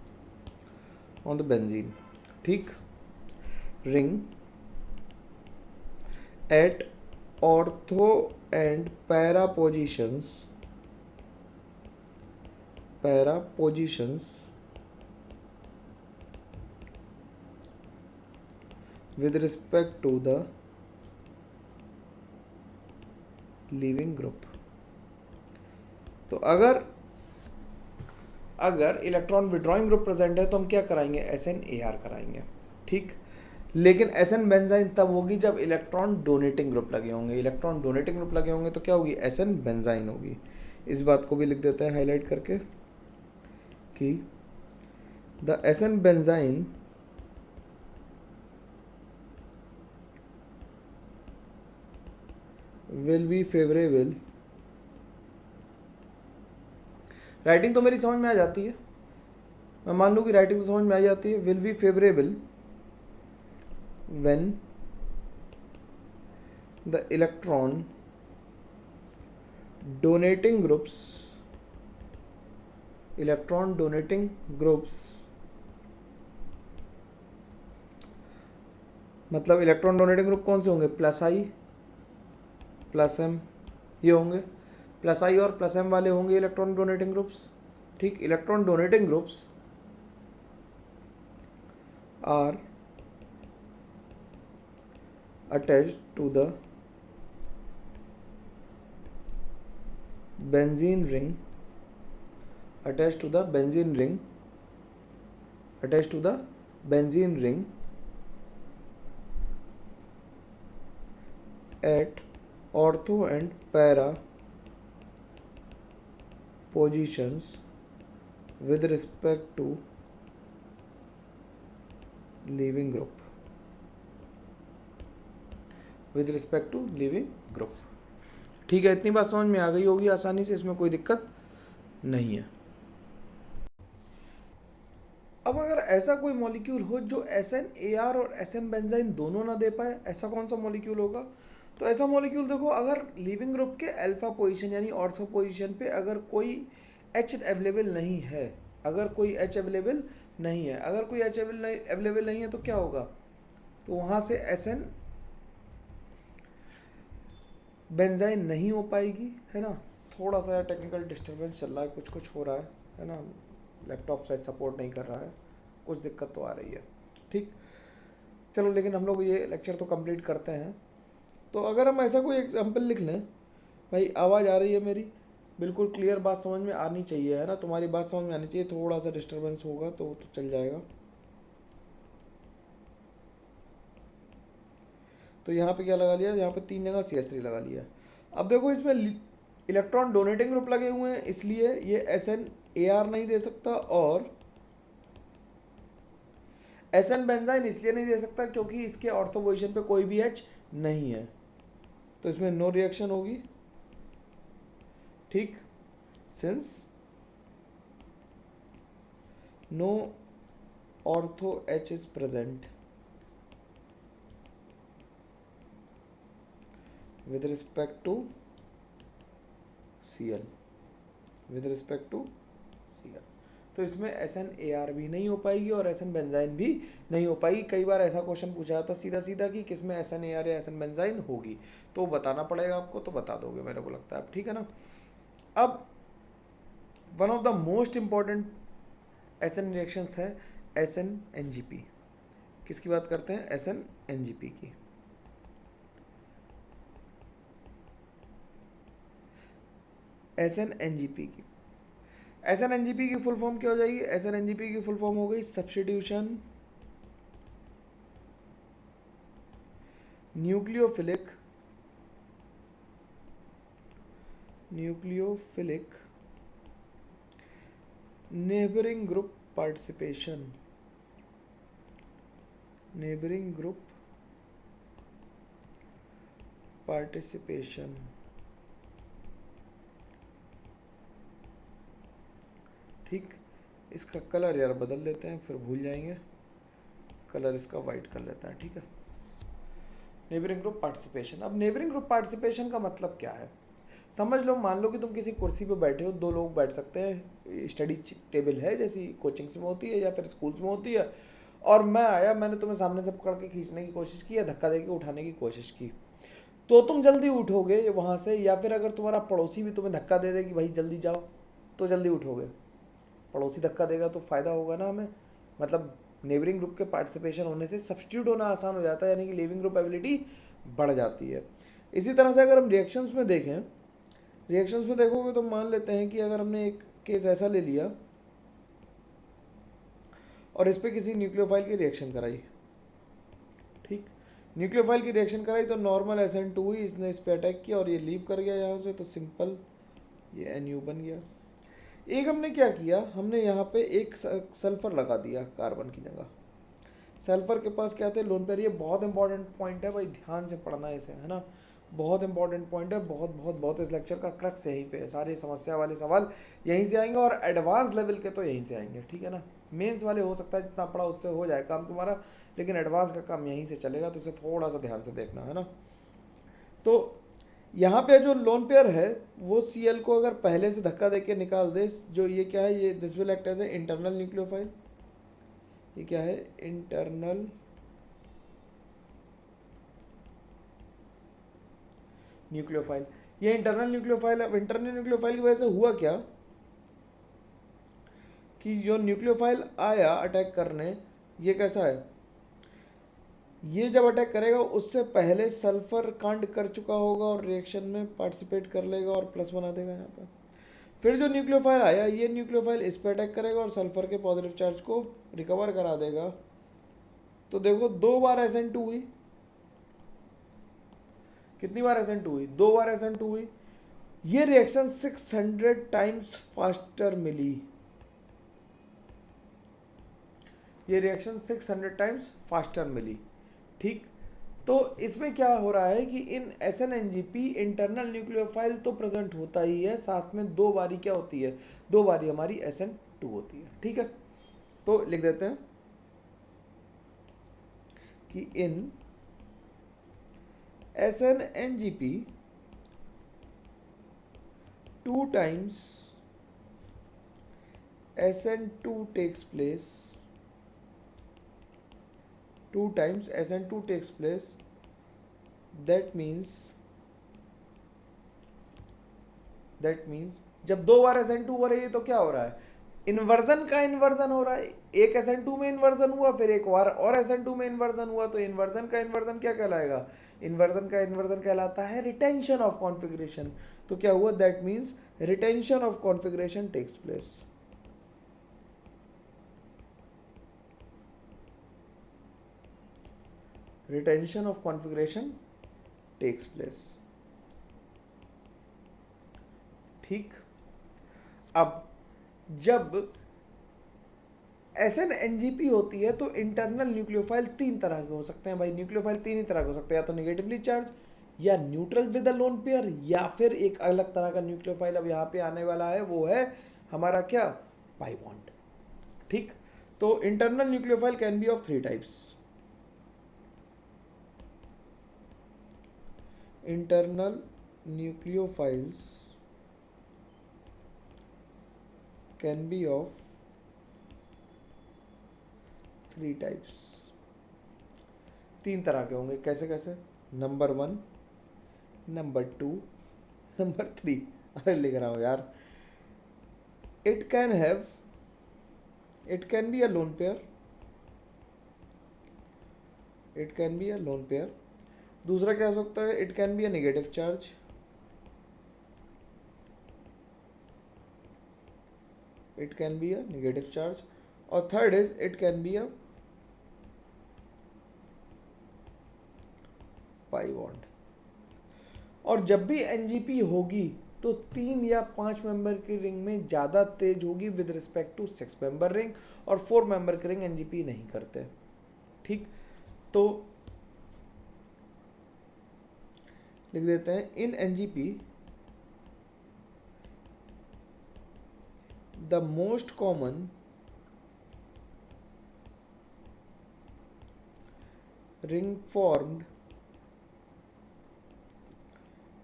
ऑन द बेंजीन, ठीक, ring at ortho and para positions with respect to the leaving group. तो अगर इलेक्ट्रॉन विड्रॉइंग ग्रुप प्रेजेंट है तो हम क्या कराएंगे, SNAR कराएंगे, ठीक। लेकिन SN बेंजाइन तब होगी जब इलेक्ट्रॉन डोनेटिंग ग्रुप लगे होंगे। इलेक्ट्रॉन डोनेटिंग ग्रुप लगे होंगे तो क्या होगी, SN बेंजाइन होगी। इस बात को भी लिख देते हैं हाईलाइट करके कि the SN benzene will be favorable, writing तो मेरी समझ में आ जाती है, मैं मान लूँ कि राइटिंग तो समझ में आ जाती है, will be favorable when the electron donating groups मतलब इलेक्ट्रॉन डोनेटिंग ग्रुप कौन से होंगे, प्लस आई प्लस एम, ये होंगे प्लस आई और प्लस एम वाले होंगे इलेक्ट्रॉन डोनेटिंग ग्रुप्स, ठीक। Electron donating groups are attached to the benzene ring at ortho and para positions with respect to leaving group, ठीक है। इतनी बात समझ में आ गई होगी आसानी से, इसमें कोई दिक्कत नहीं है। अब अगर ऐसा कोई मॉलिक्यूल हो जो SNAR और SN बेंजाइन दोनों ना दे पाए, ऐसा कौन सा मॉलिक्यूल होगा, तो ऐसा मॉलिक्यूल देखो, अगर लीविंग ग्रुप के अल्फा पोजीशन यानी ऑर्थो पोजीशन पे अगर कोई H अवेलेबल नहीं है, अगर कोई H अवेलेबल नहीं है तो क्या होगा, तो वहाँ से SN बेंजाइन नहीं हो पाएगी, है ना। थोड़ा सा टेक्निकल डिस्टर्बेंस चल रहा है, कुछ हो रहा है ना, लैपटॉप शायद सपोर्ट नहीं कर रहा है, कुछ दिक्कत तो आ रही है, ठीक। चलो, लेकिन हम लोग ये लेक्चर तो कंप्लीट करते हैं। तो अगर हम ऐसा कोई एग्जांपल लिख लें, भाई आवाज़ आ रही है मेरी, बिल्कुल क्लियर बात समझ में आनी चाहिए, है ना, तुम्हारी बात समझ में आनी चाहिए, थोड़ा सा डिस्टर्बेंस होगा तो चल जाएगा। तो यहाँ पे क्या लगा लिया, यहाँ पे 3 जगह CH3 लगा लिया। अब देखो, इसमें इलेक्ट्रॉन डोनेटिंग ग्रुप लगे हुए हैं, इसलिए ये SNAR नहीं दे सकता, और SN बेंजाइन इसलिए नहीं दे सकता क्योंकि इसके ऑर्थो पोजीशन पे कोई भी H नहीं है, तो इसमें नो रिएक्शन होगी, ठीक। Since no ortho H is present with respect to Cl, तो इसमें SNAR भी नहीं हो पाएगी और SN बेंजाइन भी नहीं हो पाएगी। कई बार ऐसा क्वेश्चन पूछा जाता सीधा सीधा कि किसमें SNAR या SN बेंजाइन होगी, तो बताना पड़ेगा आपको, तो बता दोगे मेरे को लगता है, ठीक है ना। अब one of the most important SN reactions है SNNGP। किसकी बात करते हैं, SNNGP की। SNNGP की फुल फॉर्म क्या हो जाएगी, SNNGP की फुल फॉर्म हो गई substitution nucleophilic neighbouring group participation, ठीक। इसका कलर यार बदल लेते हैं, फिर भूल जाएंगे। कलर इसका वाइट कर लेते हैं, ठीक है। Neighbouring group participation. अब नेबरिंग ग्रुप पार्टिसिपेशन का मतलब क्या है, समझ लो, मान लो कि तुम किसी कुर्सी पे बैठे हो, दो लोग बैठ सकते हैं, स्टडी टेबल है जैसी कोचिंग्स में होती है या फिर स्कूल्स में होती है, और मैं आया, मैंने तुम्हें सामने से पकड़ के खींचने की कोशिश की या धक्का देके उठाने की कोशिश की, तो तुम जल्दी उठोगे वहाँ से, या फिर अगर तुम्हारा पड़ोसी भी तुम्हें धक्का दे दे कि भाई जल्दी जाओ, तो जल्दी उठोगे। पड़ोसी धक्का देगा तो फ़ायदा होगा ना हमें, मतलब नेबरिंग ग्रुप के पार्टिसिपेशन होने से सब्स्टिट्यूट होना आसान हो जाता है, यानी कि लिविंग ग्रुप एबिलिटी बढ़ जाती है। इसी तरह से अगर हम रिएक्शंस में देखें, रिएक्शंस में देखोगे तो मान लेते हैं कि अगर हमने एक केस ऐसा ले लिया और इस पर किसी न्यूक्लियोफाइल की रिएक्शन कराई, ठीक, न्यूक्लियोफाइल की रिएक्शन कराई तो नॉर्मल SN2 हुई, इसने इस पर अटैक किया और ये लीव कर गया यहाँ से, तो सिंपल ये NU बन गया। एक हमने क्या किया, हमने यहाँ पे एक सल्फर लगा दिया कार्बन की जगह। सल्फर के पास क्या थे, लोन पेयर। ये बहुत इंपॉर्टेंट पॉइंट है भाई, ध्यान से पढ़ना है इसे, है ना, बहुत इंपॉर्टेंट पॉइंट है, बहुत बहुत बहुत। इस लेक्चर का क्रक्स यहीं पे है, सारी समस्या वाले सवाल यहीं से आएंगे, और एडवांस लेवल के तो यहीं से आएंगे, ठीक है ना। मेंस वाले हो सकता है जितना पढ़ा उससे हो जाए काम तुम्हारा, लेकिन एडवांस का काम यहीं से चलेगा, तो इसे थोड़ा सा ध्यान से देखना, है ना। तो यहाँ पे जो लोन पेयर है वो Cl को अगर पहले से धक्का देके निकाल दे, जो ये क्या है, ये this will act as a internal nucleophile. ये क्या है, इंटरनल न्यूक्लियोफाइल। ये इंटरनल न्यूक्लियोफाइल। अब इंटरनल न्यूक्लियोफाइल की वजह से हुआ क्या कि जो न्यूक्लियोफाइल आया अटैक करने, ये कैसा है, ये जब अटैक करेगा उससे पहले सल्फर कांड कर चुका होगा और रिएक्शन में पार्टिसिपेट कर लेगा और प्लस बना देगा यहाँ पर। फिर जो न्यूक्लियोफाइल आया, ये न्यूक्लियोफाइल इस पर अटैक करेगा और सल्फर के पॉजिटिव चार्ज को रिकवर करा देगा। तो देखो 2 बार SN2 हुई, कितनी बार SN2 हुई, 2 बार SN2 हुई। ये रिएक्शन 600 टाइम्स फास्टर मिली, ये रिएक्शन 600 टाइम्स फास्टर मिली, ठीक। तो इसमें क्या हो रहा है कि इन SNNGP इंटरनल न्यूक्लियोफाइल तो प्रेजेंट होता ही है, साथ में 2 बारी क्या होती है, 2 बारी हमारी SN2 होती है, ठीक है। तो लिख देते हैं कि इन SNNGP 2 times SN2 takes place, 2 times SN2 takes place, that means जब 2 बार SN2 हो रही है तो क्या हो रहा है, इन्वर्जन का इन्वर्जन हो रहा है। एक SN2 में इन्वर्जन हुआ, फिर एक बार और SN2 में इन्वर्जन हुआ, तो इन्वर्जन का इन्वर्जन क्या कहलाएगा, इन्वर्जन का इन्वर्जन कहलाता है रिटेंशन ऑफ कॉन्फ़िगरेशन। तो क्या हुआ, that means retention of configuration takes place. Retention of configuration takes place, ठीक। अब जब SNNGP होती है तो इंटरनल न्यूक्लियोफाइल 3 तरह के हो सकते हैं भाई, न्यूक्लियोफाइल 3 ही तरह के हो सकते हैं, या तो निगेटिवली चार्ज, या neutral with a lone pair, या फिर एक अलग तरह का न्यूक्लियोफाइल अब यहाँ पे आने वाला है, वो है हमारा क्या, पाई बॉन्ड, ठीक। तो internal nucleophile can be of 3 types. Internal nucleophiles can be of 3 types, 3 तरह के होंगे। कैसे कैसे, नंबर 1, नंबर 2, नंबर 3। अरे लिख रहा हूँ यार। It can be a lone pair, it can be a lone pair. दूसरा क्या हो सकता है, it can be a negative charge, it can be a negative charge. और third is it can be a pi bond. और जब भी एनजीपी होगी तो 3 या 5 मेंबर की रिंग में ज़्यादा तेज होगी with respect to 6 member ring, और 4 मेंबर की रिंग एनजीपी नहीं करते। ठीक, तो लिख देते हैं इन NGP the most common ring formed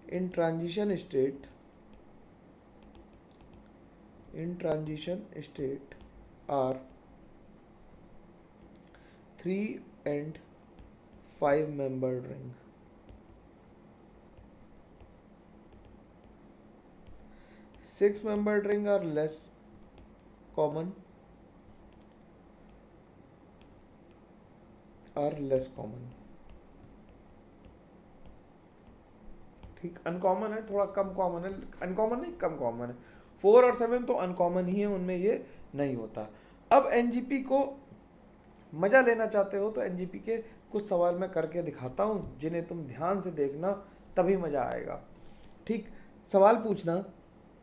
in transition state are 3 and 5 membered ring. 6 membered ring are less common. ठीक, अनकॉमन है, थोड़ा कम कॉमन है, अनकॉमन नहीं कम कॉमन है। 4 और 7 तो अनकॉमन ही है, उनमें ये नहीं होता। अब एनजीपी को मज़ा लेना चाहते हो तो एनजीपी के कुछ सवाल मैं करके दिखाता हूँ, जिन्हें तुम ध्यान से देखना, तभी मज़ा आएगा। ठीक, सवाल पूछना,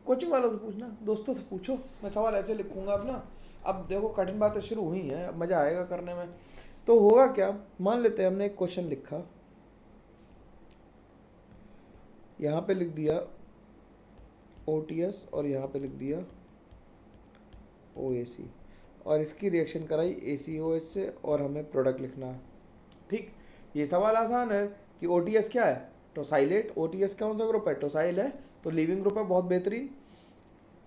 कोचिंग वालों से पूछना, दोस्तों से पूछो। मैं सवाल ऐसे लिखूंगा अब ना, अब देखो कठिन बातें शुरू हुई हैं, अब मज़ा आएगा करने में। तो होगा क्या, मान लेते हैं हमने एक क्वेश्चन लिखा, यहाँ पे लिख दिया ओटीएस और यहाँ पे लिख दिया ओएसी, और इसकी रिएक्शन कराई एसीओएस से, और हमें प्रोडक्ट लिखना है। ठीक, ये सवाल आसान है कि ओटीएस क्या है, टोसाइलेट। ओटीएस कौन सा ग्रुप है, टोसाइल है, तो लीविंग ग्रुप है, बहुत बेहतरीन।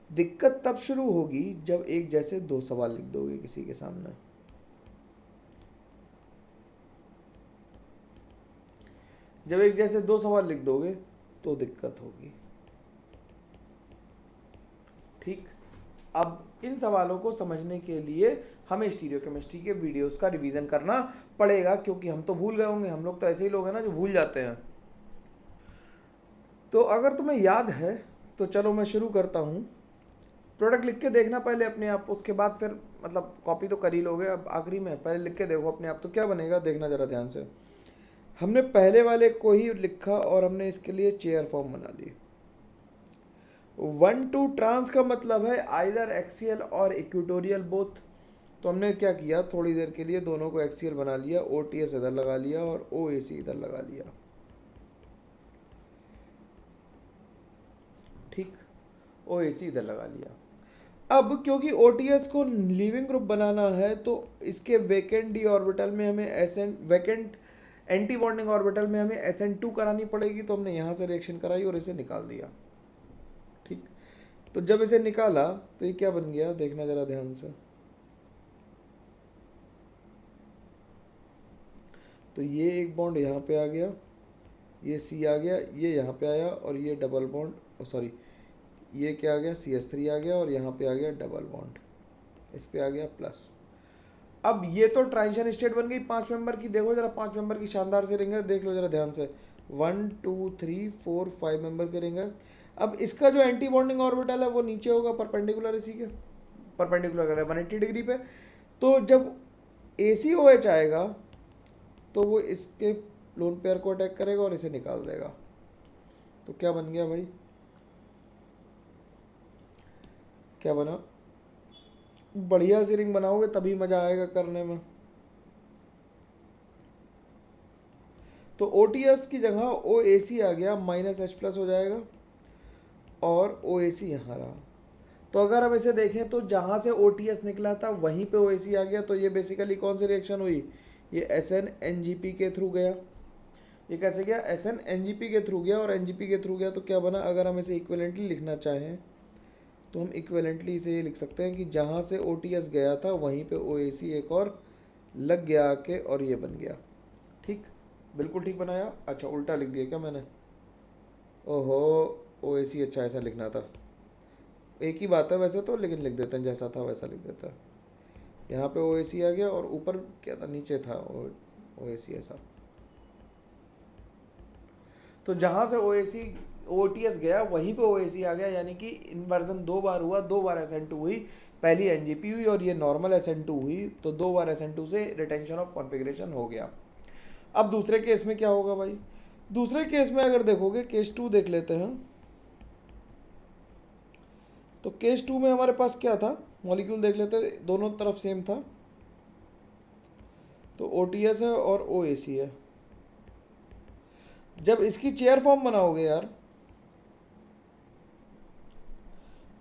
दिक्कत तब शुरू होगी जब एक जैसे 2 सवाल लिख दोगे किसी के सामने। जब एक जैसे 2 सवाल लिख दोगे तो दिक्कत होगी। ठीक, अब इन सवालों को समझने के लिए हमें स्टीरियोकेमिस्ट्री के वीडियोस का रिवीजन करना पड़ेगा, क्योंकि हम तो भूल गए होंगे, हम लोग तो ऐसे ही लोग हैं ना जो भूल जाते हैं। तो अगर तुम्हें याद है तो चलो मैं शुरू करता हूँ। प्रोडक्ट लिख के देखना पहले अपने आप, उसके बाद फिर मतलब कॉपी तो कर ही लोगे, अब आखिरी में पहले लिख के देखो अपने आप, तो क्या बनेगा देखना ज़रा ध्यान से। हमने पहले वाले को ही लिखा और हमने इसके लिए चेयर फॉर्म बना ली। 1 to ट्रांस का मतलब है आइदर एक्सियल और इक्वेटोरियल बोथ। तो हमने क्या किया, थोड़ी देर के लिए दोनों को एक्सियल बना लिया, ओटीएस इधर लगा लिया और ओएसी इधर लगा लिया। ठीक, ओएसी इधर लगा लिया। अब क्योंकि ओटीएस को लीविंग ग्रुप बनाना है तो इसके वैकेंट डी ऑर्बिटल में हमें वैकेंट एंटी बॉन्डिंग ऑर्बिटल में हमें SN2 करानी पड़ेगी, तो हमने यहाँ से रिएक्शन कराई और इसे निकाल दिया। ठीक, तो जब इसे निकाला तो ये क्या बन गया, देखना जरा ध्यान से। तो ये एक बॉन्ड यहाँ पे आ गया, ये सी आ गया, ये यहाँ पे आया, और ये डबल बॉन्ड, सॉरी ये क्या आ गया, CH3 आ गया, और यहाँ पे आ गया डबल बॉन्ड, इस पे आ गया प्लस। अब ये तो ट्रांजिशन स्टेट बन गई 5 मेंबर की। देखो जरा 5 मेंबर की शानदार से रिंग है, देख लो जरा ध्यान से। 1 2 3 4 5 मेंबर की रिंग है। अब इसका जो एंटी बॉन्डिंग ऑर्बिटल है वो नीचे होगा, परपेंडिकुलर इसी के, परपेंडिकुलर 180 डिग्री पे। तो जब ACOH आएगा तो वो इसके लोन पेयर को अटैक करेगा और इसे निकाल देगा। तो क्या बन गया भाई, क्या बना, बढ़िया सी रिंग बनाओगे तभी मजा आएगा करने में। तो OTS की जगह OAC आ गया, -H+ हो जाएगा, और OAC यहाँ रहा। तो अगर हम इसे देखें तो जहाँ से OTS निकला था वहीं पे OAC आ गया। तो ये बेसिकली कौन सी रिएक्शन हुई, ये SN-NGP के थ्रू गया। ये कैसे गया, SN-NGP के थ्रू गया, और NGP के थ्रू गया तो क्या बना। अगर हम इसे इक्विवेलेंटली लिखना चाहें तो हम इक्विवेलेंटली इसे ये लिख सकते हैं कि जहाँ से OTS गया था वहीं पे OAC एक और लग गया आके, और ये बन गया। ठीक, बिल्कुल ठीक बनाया। अच्छा उल्टा लिख दिया क्या मैंने, ओहो OAC, अच्छा ऐसा लिखना था। एक ही बात है वैसे तो, लेकिन लिख देते हैं जैसा था वैसा लिख देता है। यहाँ पे OAC आ गया, और ऊपर क्या था, नीचे था OAC ऐसा। तो जहाँ से OTS गया वहीं पे OAC आ गया, यानी कि इन्वर्जन 2 बार हुआ, 2 बार SN2 हुई, पहली NGP हुई और ये नॉर्मल SN2 हुई, तो 2 बार SN2 से रिटेंशन ऑफ कॉन्फ़िगरेशन हो गया। अब दूसरे केस में क्या होगा भाई, दूसरे केस में अगर देखोगे, केस 2 देख लेते हैं। तो केस 2 में हमारे पास क्या था, मॉलिक्यूल देख लेते हैं, दोनों तरफ सेम था। तो OTS है और OAC है। जब इसकी चेयर फॉर्म बनाओगे यार,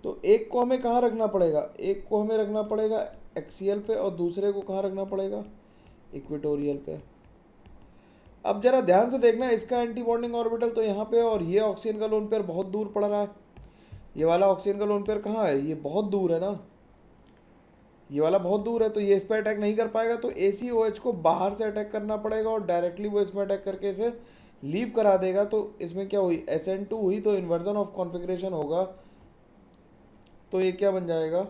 तो एक को हमें कहाँ रखना पड़ेगा, एक को हमें रखना पड़ेगा एक्सियल पे और दूसरे को कहाँ रखना पड़ेगा, इक्वेटोरियल पे। अब जरा ध्यान से देखना, इसका एंटी बॉन्डिंग ऑर्बिटल तो यहाँ पे है और ये ऑक्सीजन का लोन पेयर बहुत दूर पड़ रहा है। ये वाला ऑक्सीजन का लोन पेयर कहाँ है, ये बहुत दूर है ना, ये वाला बहुत दूर है, तो ये इस पर अटैक नहीं कर पाएगा। तो ACOH को बाहर से अटैक करना पड़ेगा और डायरेक्टली वो इसमें अटैक करके इसे लीव करा देगा। तो इसमें क्या हुई, SN2 हुई, तो इन्वर्जन ऑफ कॉन्फ़िगरेशन होगा। तो ये क्या बन जाएगा,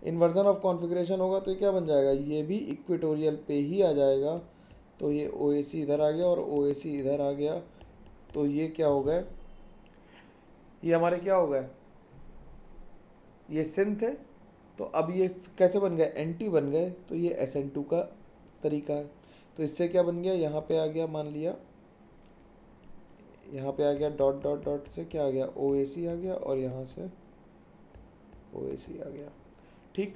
इन्वर्जन ऑफ कॉन्फ़िगरेशन होगा तो ये क्या बन जाएगा, ये भी इक्वेटोरियल पे ही आ जाएगा। तो ये OAC इधर आ गया और OAC इधर आ गया। तो ये क्या हो गए, ये हमारे क्या हो गए, ये सिन थे। तो अब ये कैसे बन गए, एंटी बन गए। तो ये SN2 का तरीका है। तो इससे क्या बन गया, यहाँ पे आ गया, मान लिया यहाँ पे आ गया, डॉट डॉट डॉट से क्या आ गया, OAC आ गया और यहाँ से OAC आ गया। ठीक,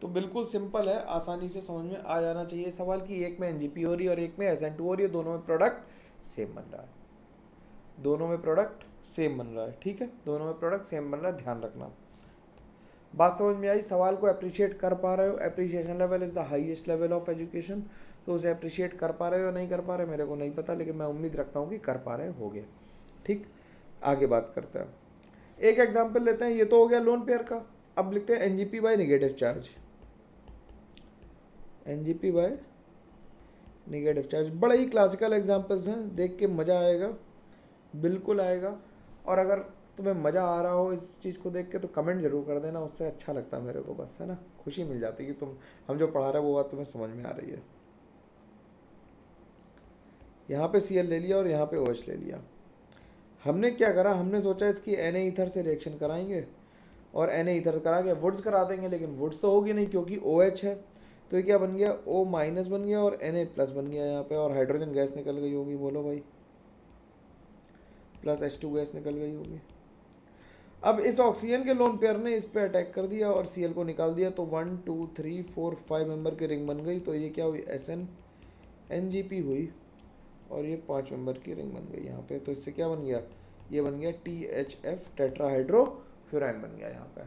तो बिल्कुल सिंपल है, आसानी से समझ में आ जाना चाहिए सवाल कि एक में NGP हो रही है और एक में SN2 हो रही है, दोनों में प्रोडक्ट सेम बन रहा है, दोनों में प्रोडक्ट सेम बन रहा है। ठीक है, दोनों में प्रोडक्ट सेम बन रहा है, ध्यान रखना। बात समझ में आई, सवाल को अप्रिशिएट कर पा रहे हो, appreciation level is the highest level of education. तो उसे अप्रिशिएट कर पा रहे हो नहीं कर पा रहे मेरे को नहीं पता, लेकिन मैं उम्मीद रखता हूँ कि कर पा रहे होगे। ठीक, आगे बात करते हैं, एक एग्जाम्पल लेते हैं। ये तो हो गया लोन पेयर का। अब लिखते हैं NGP bye negative charge, NGP bye negative charge. बड़े ही क्लासिकल एग्जाम्पल्स हैं, देख के मज़ा आएगा, बिल्कुल आएगा। और अगर तुम्हें मज़ा आ रहा हो इस चीज़ को देख के तो कमेंट जरूर कर देना, उससे अच्छा लगता है मेरे को, बस है ना, खुशी मिल जाती है कि हम जो पढ़ा रहे हैं वो बात तुम्हें समझ में आ रही है। यहाँ पे Cl ले लिया और यहाँ पे OH ले लिया। हमने क्या करा, हमने सोचा इसकी Na ईथर से रिएक्शन कराएंगे और Na ईथर करा के वुड्स करा देंगे, लेकिन वुड्स तो होगी नहीं क्योंकि OH है। तो ये क्या बन गया, O माइनस बन गया और Na प्लस बन गया यहाँ पे, और हाइड्रोजन गैस निकल गई होगी, बोलो भाई, प्लस H2 गैस निकल गई होगी। अब इस ऑक्सीजन के लोन पेयर ने इस पे अटैक कर दिया और Cl को निकाल दिया। तो 1 2 3 4 5 मेंबर की रिंग बन गई। तो ये क्या हुई, SN NGP हुई और ये 5 मेंबर की रिंग बन गई यहाँ पे। तो इससे क्या बन गया, ये बन गया THF टेट्राहाइड्रोफ्यूरान बन गया यहाँ पे।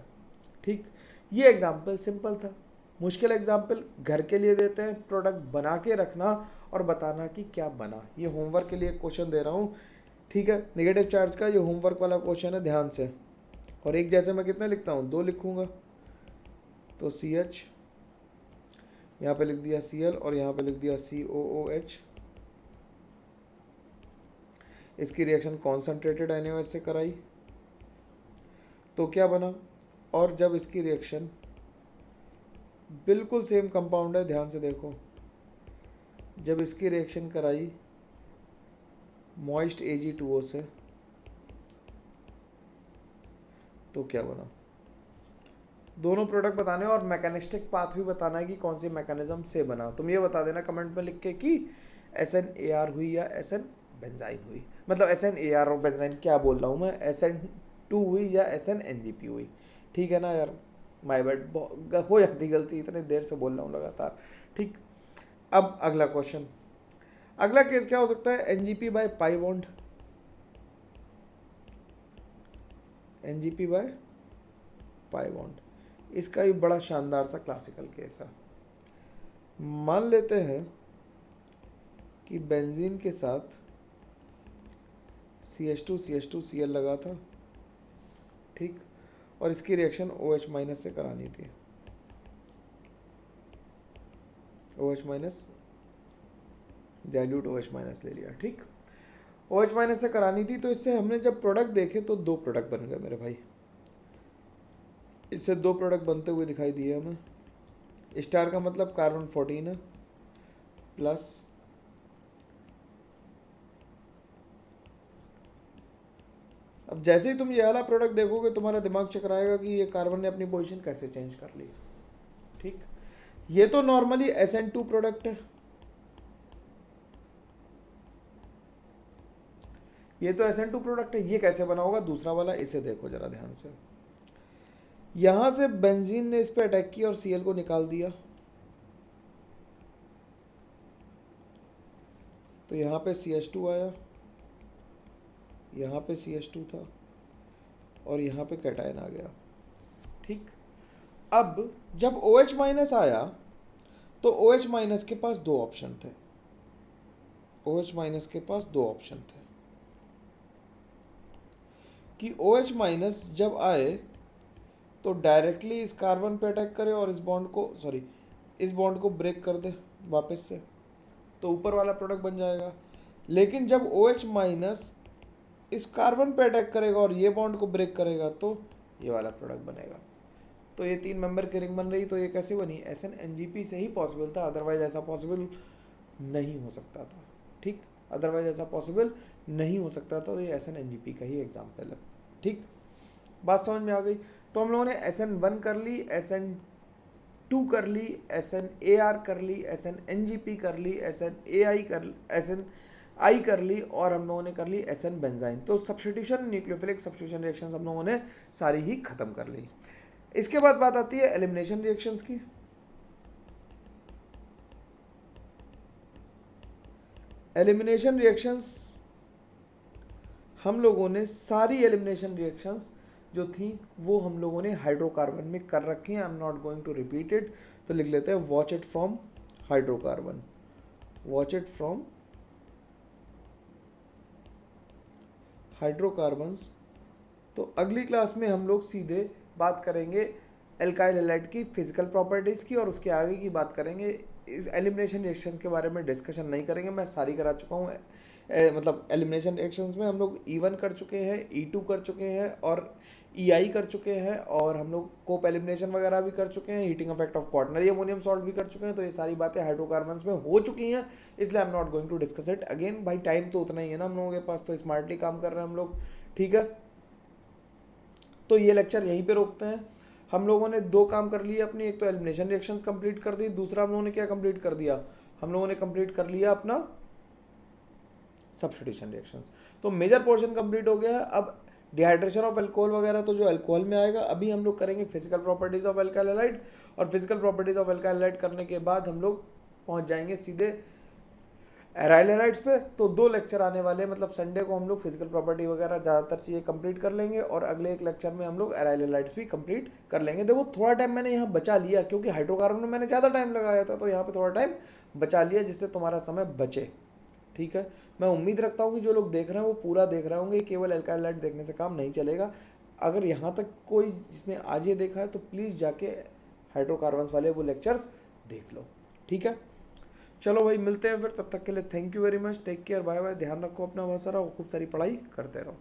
ठीक, ये एग्जाम्पल सिंपल था। मुश्किल एग्जाम्पल घर के लिए देते हैं, प्रोडक्ट बना के रखना और बताना कि क्या बना। ये होमवर्क के लिए क्वेश्चन दे रहा हूँ, ठीक है, नेगेटिव चार्ज का ये होमवर्क वाला क्वेश्चन है, ध्यान से। और एक जैसे मैं कितने लिखता हूँ, 2 लिखूँगा। तो CH यहाँ पे लिख दिया Cl और यहाँ पे लिख दिया COOH। इसकी रिएक्शन कॉन्सेंट्रेटेड NaOH से कराई तो क्या बना, और जब इसकी रिएक्शन बिल्कुल सेम कंपाउंड है, ध्यान से देखो, जब इसकी रिएक्शन कराई मॉइस्ट Ag2O से तो क्या बना। दोनों प्रोडक्ट बताने और मैकेनिस्टिक पाथ भी बताना है कि कौन सी मैकेनिज्म से बना। तुम ये बता देना कमेंट में लिख के कि SNAR हुई या SN बेंजाइन हुई, मतलब SNAR और बेंजाइन क्या बोल रहा हूँ मैं, SN2 हुई या SN NGP हुई। ठीक है ना यार, माय बैड, हो जाती गलती, इतने देर से बोल रहा हूँ लगातार। ठीक, अब अगला क्वेश्चन, अगला केस क्या हो सकता है, NGP by pi bond, NGP by pi bond. इसका भी बड़ा शानदार सा क्लासिकल केस है। मान लेते हैं कि बेंजीन के साथ CH2 लगा था, ठीक, और इसकी रिएक्शन OH माइनस से करानी थी, OH minus dilute OH minus ले लिया, ठीक, OH माइनस से करानी थी। तो इससे हमने जब प्रोडक्ट देखे तो 2 प्रोडक्ट बन गए मेरे भाई, इससे 2 प्रोडक्ट बनते हुए दिखाई दिए हमें। स्टार का मतलब कार्बन 14 है, प्लस अब जैसे ही तुम ये वाला प्रोडक्ट देखोगे तुम्हारा दिमाग चकराएगा कि ये कार्बन ने अपनी पोजीशन कैसे चेंज कर ली। ठीक, ये तो नॉर्मली SN2 प्रोडक्ट है, ये तो SN2 प्रोडक्ट है, ये कैसे बना होगा दूसरा वाला, इसे देखो जरा ध्यान से। यहाँ से बेंजीन ने इस पे अटैक किया और Cl को निकाल दिया, तो यहाँ पे CH2 आया, यहाँ पे CH2 था और यहाँ पे कैटायन आ गया। ठीक, अब जब OH माइनस आया तो OH माइनस के पास दो ऑप्शन थे, OH माइनस के पास दो ऑप्शन थे कि OH माइनस जब आए तो डायरेक्टली इस कार्बन पे अटैक करे और इस बॉन्ड को इस बॉन्ड को ब्रेक कर दे वापस से, तो ऊपर वाला प्रोडक्ट बन जाएगा। लेकिन जब OH माइनस इस कार्बन पे अटैक करेगा और ये बॉन्ड को ब्रेक करेगा तो ये वाला प्रोडक्ट बनेगा। तो ये 3 मेंबर की रिंग बन रही, तो ये कैसे बनी, SN-NGP से ही पॉसिबल था, अदरवाइज ऐसा पॉसिबल नहीं हो सकता था। ठीक, अदरवाइज ऐसा पॉसिबल नहीं हो सकता था, तो ये SN-NGP का ही एग्जाम्पल है। ठीक, बात समझ में आ गई। तो हम लोगों ने SN1 कर ली, SN2 कर ली, SNAR कर ली, SN-NGP कर ली, SNI कर ली और हम लोगों ने कर ली SN बेंजाइन। तो सब्स्टिट्यूशन, न्यूक्लियोफिलिक सब्स्टिट्यूशन रिएक्शंस हम लोगों ने सारी ही खत्म कर ली। इसके बाद बात आती है एलिमिनेशन रिएक्शंस की। एलिमिनेशन रिएक्शंस हम लोगों ने सारी एलिमिनेशन रिएक्शंस जो थी वो हम लोगों ने हाइड्रोकार्बन में कर रखी हैं। I am not going to repeat it, तो लिख लेते हैं watch it from hydrocarbon, watch it from hydrocarbons. तो अगली क्लास में हम लोग सीधे बात करेंगे एल्काइल हैलाइड की फिजिकल प्रॉपर्टीज़ की और उसके आगे की बात करेंगे। इस एलिमिनेशन रिएक्शंस के बारे में डिस्कशन नहीं करेंगे, मैं सारी करा चुका हूँ। मतलब एलिमिनेशन रिएक्शंस में हम लोग E1 कर चुके हैं, E2 कर चुके हैं और EI कर चुके हैं, और हम लोग कोप एलिमिनेशन वगैरह भी कर चुके हैं, heating effect of quaternary ammonium salt भी कर चुके हैं। तो ये सारी बातें हाइड्रोकार्बन्स में हो चुकी हैं, इसलिए I am not going to discuss it again. भाई टाइम तो उतना ही है ना हम लोगों के पास, तो स्मार्टली काम कर रहे हैं हम लोग। ठीक है, तो ये लेक्चर यहीं पे रोकते हैं। हम लोगों ने दो काम कर लिए अपनी, एक तो एलिमिनेशन रिएक्शंस कंप्लीट कर दी, दूसरा हम लोगों ने क्या कंप्लीट कर दिया, हम लोगों ने कंप्लीट कर लिया अपना सब्स्टिट्यूशन रिएक्शंस। तो मेजर पोर्शन कंप्लीट हो गया है। अब डिहाइड्रेशन ऑफ अल्कोहल वगैरह तो जो अल्कोहल में आएगा, अभी हम लोग करेंगे physical properties of alkyl halide, और physical properties of alkyl halide करने के बाद हम लोग पहुंच जाएंगे सीधे एराइल हैलाइड्स पे। तो 2 लेक्चर आने वाले, मतलब संडे को हम लोग फिजिकल प्रॉपर्टी वगैरह ज़्यादातर चीज़ें कंप्लीट कर लेंगे और अगले एक लेक्चर में हम लोग एराइल हैलाइड्स भी कंप्लीट कर लेंगे। देखो थोड़ा टाइम मैंने यहाँ बचा लिया क्योंकि हाइड्रोकार्बन में मैंने ज़्यादा टाइम लगाया था, तो यहाँ पे थोड़ा टाइम बचा लिया जिससे तुम्हारा समय बचे। ठीक है, मैं उम्मीद रखता हूँ कि जो लोग देख रहे हैं वो पूरा देख रहे होंगे, केवल एल्काइल हैलाइड देखने से काम नहीं चलेगा। अगर यहाँ तक कोई जिसने आज ये देखा है तो प्लीज़ जाके हाइड्रोकार्बन्स वाले वो लेक्चर्स देख लो। ठीक है, चलो भाई मिलते हैं फिर, तब तक के लिए thank you very much, take care, bye bye, ध्यान रखो अपना बहुत सारा, खूब सारी पढ़ाई करते रहो।